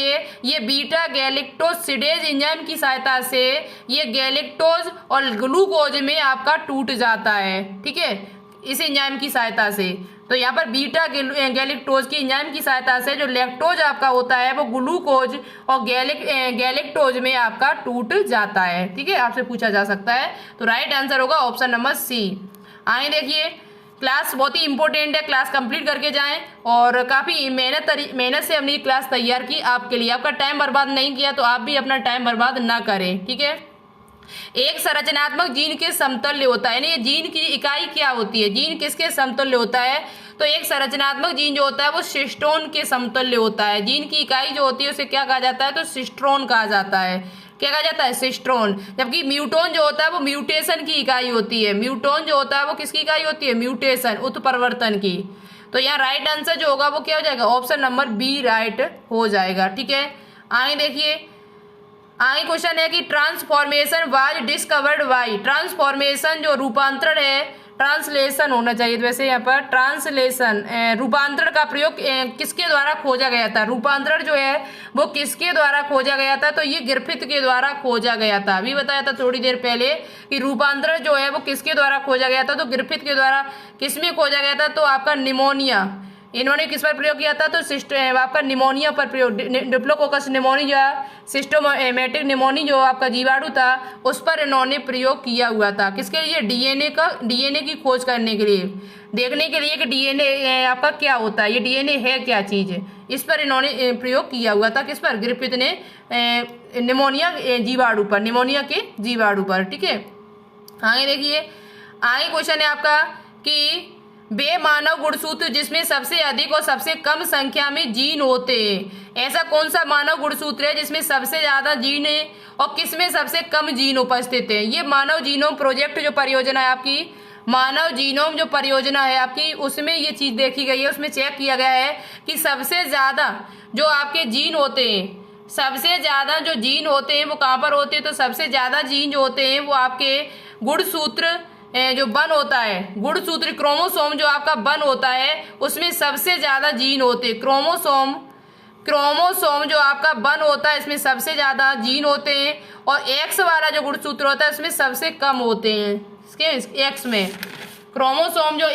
ये बीटा गैलेक्टोसिडेज एंजाइम की सहायता से ये गैलेक्टोज और ग्लूकोज में आपका टूट जाता है। ठीक है, इस एंजाइम की सहायता से। तो यहाँ पर बीटा गैलेक्टोज की एंजाइम की सहायता से जो लैक्टोज आपका होता है वो ग्लूकोज और गैलेक्टोज में आपका टूट जाता है। ठीक है, आपसे पूछा जा सकता है। तो राइट आंसर होगा ऑप्शन नंबर सी। आगे देखिए, क्लास बहुत ही इंपॉर्टेंट है, क्लास कंप्लीट करके जाएं और काफ़ी मेहनत से हमने क्लास तैयार की आपके लिए। आपका टाइम बर्बाद नहीं किया तो आप भी अपना टाइम बर्बाद ना करें। ठीक है, एक संरचनात्मक जीन के समतुल्य होता है, यानी ये जीन की इकाई क्या होती है, जीन किसके समतुल्य होता है। तो एक संरचनात्मक जीन जो होता है वो सिस्टोन के समतुल्य होता है। जीन की इकाई जो होती है उसे क्या कहा जाता है, तो सिस्ट्रोन कहा जाता है। क्या कहा जाता है, सिस्ट्रोन। जबकि म्यूटोन जो होता है वो म्यूटेशन की इकाई होती है। म्यूटोन जो होता है वो किसकी इकाई होती है, म्यूटेशन, उत्परिवर्तन की। तो यहाँ राइट आंसर जो होगा वो क्या हो जाएगा, ऑप्शन नंबर बी राइट हो जाएगा। ठीक है, आगे देखिए, आगे क्वेश्चन है कि transformation was discovered by. Transformation जो रूपांतरण है, ट्रांसलेशन होना चाहिए वैसे यहाँ पर, ट्रांसलेशन रूपांतरण का प्रयोग किसके द्वारा खोजा गया था। रूपांतरण जो है वो किसके द्वारा खोजा गया था, तो ये ग्रिफिथ के द्वारा खोजा गया था। अभी बताया था थोड़ी देर पहले कि रूपांतरण जो है वो किसके द्वारा खोजा गया था, तो ग्रिफिथ के द्वारा। किसमें खोजा गया था, तो आपका निमोनिया, इन्होंने किस पर प्रयोग किया था, तो आपका निमोनिया पर प्रयोग, डिप्लोकोकस निमोनी जो है, सिस्टोमेटिक निमोनी जो आपका जीवाणु था उस पर इन्होंने प्रयोग किया हुआ था। किसके लिए, डीएनए की खोज करने के लिए, देखने के लिए कि डीएनए आपका क्या होता है, ये डीएनए है क्या चीज़, इस पर इन्होंने प्रयोग किया हुआ था। किस पर, ग्रिफिथ ने निमोनिया जीवाणु पर, निमोनिया के जीवाणु पर। ठीक है, आगे देखिए, आगे क्वेश्चन है आपका कि वे मानव गुणसूत्र जिसमें सबसे अधिक और सबसे कम संख्या में जीन होते हैं। ऐसा कौन सा मानव गुणसूत्र है जिसमें सबसे ज्यादा जीन है और किसमें सबसे कम जीन उपस्थित है। ये मानव जीनोम प्रोजेक्ट जो परियोजना है आपकी, मानव जीनोम जो परियोजना है आपकी, उसमें ये चीज देखी गई है, उसमें चेक किया गया है कि सबसे ज्यादा जो आपके जीन होते हैं, सबसे ज्यादा जो जीन होते हैं वो कहाँ पर होते हैं, तो सबसे ज्यादा जीन जो होते हैं वो आपके गुणसूत्र जो बन होता है, गुणसूत्र क्रोमोसोम जो आपका बन होता है उसमें सबसे ज्यादा जीन होते हैं। क्रोमोसोम जो आपका बन होता है इसमें सबसे ज्यादा जीन होते हैं और एक्स वाला जो गुणसूत्र होता है उसमें सबसे कम होते हैं। इसके एक्स में क्रोमोसोम जो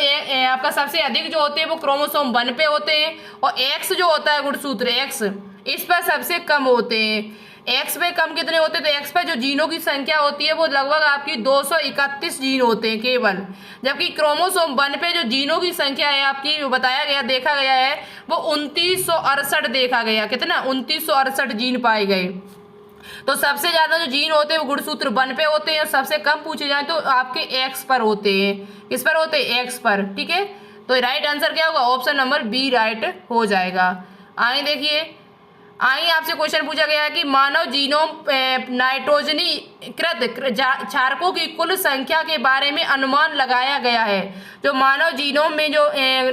आपका सबसे अधिक जो होते हैं वो क्रोमोसोम 1 पे होते हैं और एक्स जो होता है गुणसूत्र एक्स, इस पर सबसे कम होते हैं। एक्स पे कम कितने होते हैं, तो एक्स पर जो जीनों की संख्या होती है वो लगभग आपकी 231 जीन होते हैं केवल। जबकि क्रोमोसोम 1 पे जो जीनों की संख्या है आपकी बताया गया, देखा गया है वो 2968 देखा गया। कितना, 2968 जीन पाए गए। तो सबसे ज्यादा जो जीन होते हैं वो गुणसूत्र 1 पे होते हैं और सबसे कम पूछे जाए तो आपके एक्स पर होते हैं। किस पर होते हैं? एक्स पर। ठीक है, तो राइट आंसर क्या होगा? ऑप्शन नंबर बी राइट हो जाएगा। आगे देखिए, आगे आपसे क्वेश्चन पूछा गया है कि मानव जीनोम नाइट्रोजनीकृत क्षारकों की कुल संख्या के बारे में अनुमान लगाया गया है। जो मानव जीनोम में जो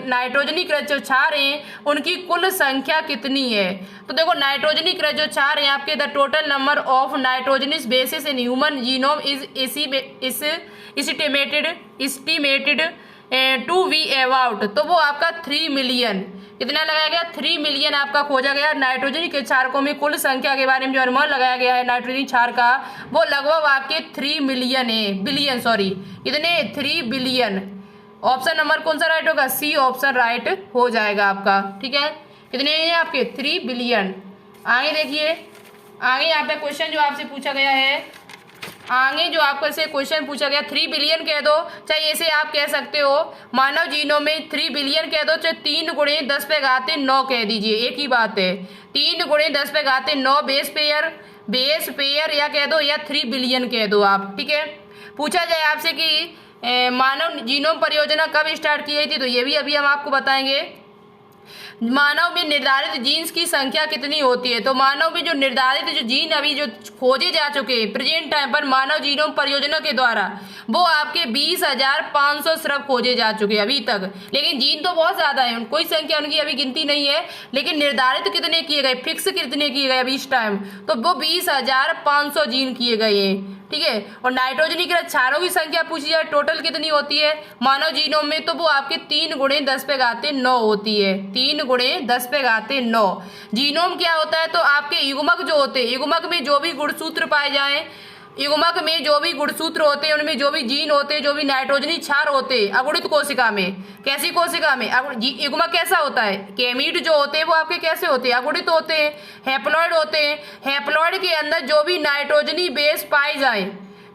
नाइट्रोजनीकृत जो क्षार हैं उनकी कुल संख्या कितनी है? तो देखो, नाइट्रोजनीकृत जो क्षार हैं आपके, the total number of nitrogenous bases in human genome is estimated to be about, तो वो आपका 3 मिलियन। कितना लगाया गया? 3 मिलियन आपका खोजा गया। नाइट्रोजन के क्षारकों में कुल संख्या के बारे में जो अनुमान लगाया गया है नाइट्रोजन क्षार का, वो लगभग आपके 3 मिलियन है, बिलियन सॉरी, कितने? 3 बिलियन। ऑप्शन नंबर कौन सा राइट होगा? सी ऑप्शन राइट हो जाएगा आपका। ठीक है, कितने हैं आपके? 3 बिलियन। आगे देखिए, आगे यहाँ पे क्वेश्चन जो आपसे पूछा गया है, आगे जो आपको से क्वेश्चन पूछा गया 3 बिलियन कह दो, चाहे ऐसे आप कह सकते हो मानव जीनोम में 3 बिलियन कह दो, चाहे 3 गुणे 10 पे घाते 9 कह दीजिए, एक ही बात है। 3 गुणे 10 पे घाते 9 बेस पेयर या कह दो, या 3 बिलियन कह दो आप। ठीक है, पूछा जाए आपसे कि मानव जीनोम परियोजना कब स्टार्ट की गई थी, तो ये भी अभी हम आपको बताएंगे। मानव में निर्धारित जीन्स की संख्या कितनी होती है? तो मानव में जो निर्धारित जो जीन अभी जो खोजे जा चुके हैं प्रेजेंट टाइम पर मानव जीनोम परियोजना के द्वारा, वो आपके 20,500 सिर्फ खोजे जा चुके हैं अभी तक। लेकिन जीन तो बहुत ज्यादा है, कोई संख्या उनकी अभी गिनती नहीं है, लेकिन निर्धारित कितने किए गए, फिक्स कितने किए गए अभी इस टाइम, तो वो 20,500 जीन किए गए हैं। ठीक है, और नाइट्रोजनीकृत क्षारों की संख्या पूछी जाए टोटल कितनी होती है मानव जीनोम में, तो वो आपके 3 गुणे 10 पे घाते 9 होती है। 3 गुणे 10 पे घाते 9। जीनोम क्या होता है? तो आपके युग्मक जो होते हैं, युग्मक में जो भी गुणसूत्र पाए जाएं, युग्मक में जो भी गुणसूत्र होते हैं, उनमें जो भी जीन होते हैं, जो भी नाइट्रोजनी क्षार होते हैं अगुणित कोशिका में, कैसी कोशिका में? युग्मक कैसा होता है? गैमीट जो होते हैं वो आपके कैसे होते हैं? अगुणित होते हैं, हैप्लॉइड होते हैं। हैप्लॉइड के अंदर जो भी नाइट्रोजनी बेस पाए जाए,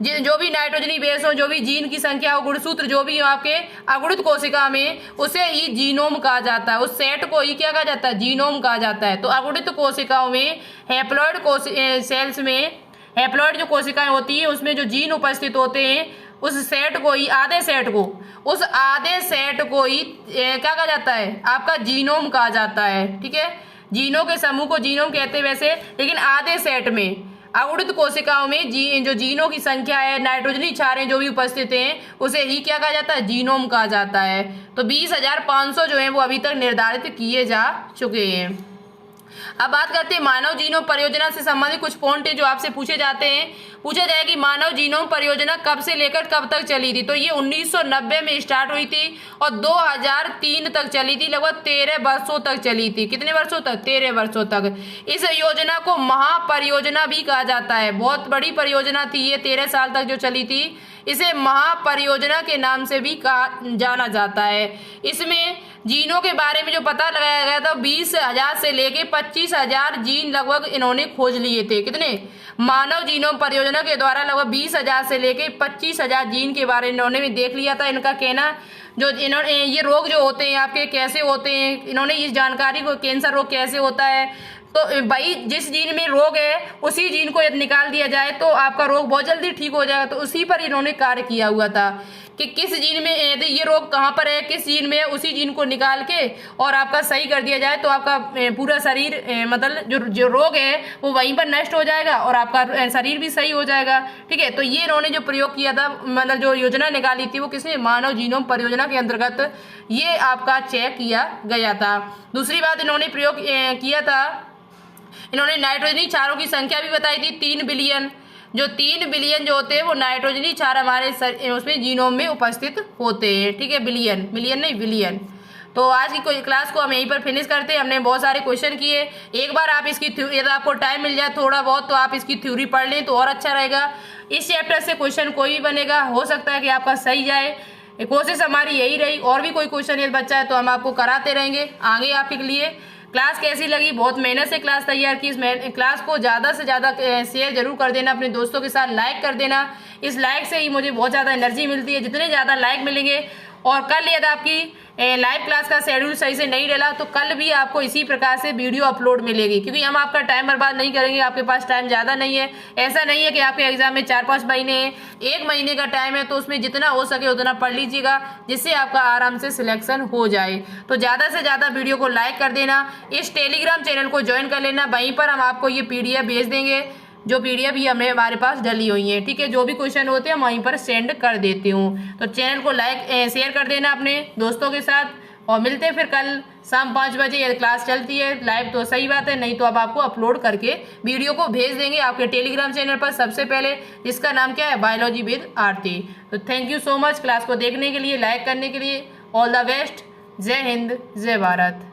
जो भी नाइट्रोजनी बेस हो, जो भी जीन की संख्या हो, गुणसूत्र जो भी हो आपके अगुणित कोशिका में, उसे ही जीनोम कहा जाता है। उस सेट को ही क्या कहा जाता है? जीनोम कहा जाता है। तो अगुणित कोशिकाओं में हैप्लॉइड सेल्स में, हैप्लॉइड जो कोशिकाएं होती है उसमें जो जीन उपस्थित होते हैं, उस सेट को ही, आधे सेट को ही क्या कहा जाता है? आपका जीनोम कहा जाता है। ठीक है, जीनों के समूह को जीनोम कहते हैं वैसे, लेकिन आधे सेट में अगुणित कोशिकाओं में जो जीनों की संख्या है, नाइट्रोजनी क्षारें जो भी उपस्थित हैं, उसे ही क्या कहा जाता है? जीनोम कहा जाता है। तो 20,500 जो है वो अभी तक निर्धारित किए जा चुके हैं। अब बात करते हैं मानव जीनोम परियोजना से संबंधित कुछ पॉइंट जो आपसे पूछे जाते हैं। पूछा जाए कि मानव जीनोम परियोजना कब से लेकर कब तक चली थी, तो ये 1990 में स्टार्ट हुई थी और 2003 तक चली थी, लगभग 13 वर्षों तक चली थी। कितने वर्षों तक? 13 वर्षों तक। इस योजना को महापरियोजना भी कहा जाता है, बहुत बड़ी परियोजना थी ये, 13 साल तक जो चली थी। इसे महापरियोजना के नाम से भी जाना जाता है। इसमें जीनों के बारे में जो पता लगाया गया था 20,000 से लेके 25,000 जीन लगभग इन्होंने खोज लिए थे। कितने? मानव जीनोम परियोजना के द्वारा लगभग 20,000 से लेके 25,000 जीन के बारे में इन्होंने भी देख लिया था। इनका कहना जो इन्होंने ये रोग जो होते हैं आपके कैसे होते हैं, इन्होंने इस जानकारी को, कैंसर रोग कैसे होता है, तो भाई जिस जीन में रोग है उसी जीन को यदि निकाल दिया जाए तो आपका रोग बहुत जल्दी ठीक हो जाएगा। तो उसी पर इन्होंने कार्य किया हुआ था कि किस जीन में यदि ये रोग कहाँ पर है, किस जीन में है, उसी जीन को निकाल के और आपका सही कर दिया जाए तो आपका पूरा शरीर मतलब जो रोग है वो वहीं पर नष्ट हो जाएगा और आपका शरीर भी सही हो जाएगा। ठीक है, तो ये इन्होंने जो प्रयोग किया था, मतलब जो योजना निकाली थी वो किसने? मानव जीनोम परियोजना के अंतर्गत ये आपका चेक किया गया था। दूसरी बात इन्होंने प्रयोग किया था, इन्होंने नाइट्रोजनी क्षारों की संख्या भी बताई थी 3 बिलियन। जो 3 बिलियन जो होते हैं वो नाइट्रोजनी क्षार हमारे उसमें जीनोम में उपस्थित होते हैं। ठीक है, बिलियन, मिलियन नहीं, बिलियन। तो आज की क्लास को हम यहीं पर फिनिश करते हैं। हमने बहुत सारे क्वेश्चन किए। एक बार आप इसकी यदि आपको टाइम मिल जाए थोड़ा बहुत तो आप इसकी थ्योरी पढ़ लें तो और अच्छा रहेगा। इस चैप्टर से क्वेश्चन कोई भी बनेगा, हो सकता है कि आपका सही जाए। कोशिश हमारी यही रही, और भी कोई क्वेश्चन यदि बच्चा है तो हम आपको कराते रहेंगे आगे आपके लिए। क्लास कैसी लगी? बहुत मेहनत से क्लास तैयार की। इस क्लास को ज़्यादा से ज़्यादा शेयर जरूर कर देना, अपने दोस्तों के साथ लाइक कर देना। इस लाइक से ही मुझे बहुत ज़्यादा एनर्जी मिलती है। जितने ज़्यादा लाइक मिलेंगे और कल यदि आपकी लाइव क्लास का शेड्यूल सही से नहीं डला तो कल भी आपको इसी प्रकार से वीडियो अपलोड मिलेगी, क्योंकि हम आपका टाइम बर्बाद नहीं करेंगे। आपके पास टाइम ज़्यादा नहीं है, ऐसा नहीं है कि आपके एग्जाम में 4-5 महीने हैं, 1 महीने का टाइम है, तो उसमें जितना हो सके उतना पढ़ लीजिएगा, जिससे आपका आराम से सिलेक्शन हो जाए। तो ज़्यादा से ज़्यादा वीडियो को लाइक कर देना, इस टेलीग्राम चैनल को ज्वाइन कर लेना, वहीं पर हम आपको ये PDF भेज देंगे, जो PDF ही हमारे पास डली हुई है, ठीक है। जो भी क्वेश्चन होते हैं हम वहीं पर सेंड कर देती हूँ। तो चैनल को लाइक शेयर कर देना अपने दोस्तों के साथ, और मिलते हैं फिर कल शाम 5 बजे। यदि क्लास चलती है लाइव तो सही बात है, नहीं तो अब आपको अपलोड करके वीडियो को भेज देंगे आपके टेलीग्राम चैनल पर सबसे पहले, जिसका नाम क्या है, बायोलॉजी विद आरती। तो thank you so much class को देखने के लिए, लाइक करने के लिए। All the best. जय हिंद, जय भारत।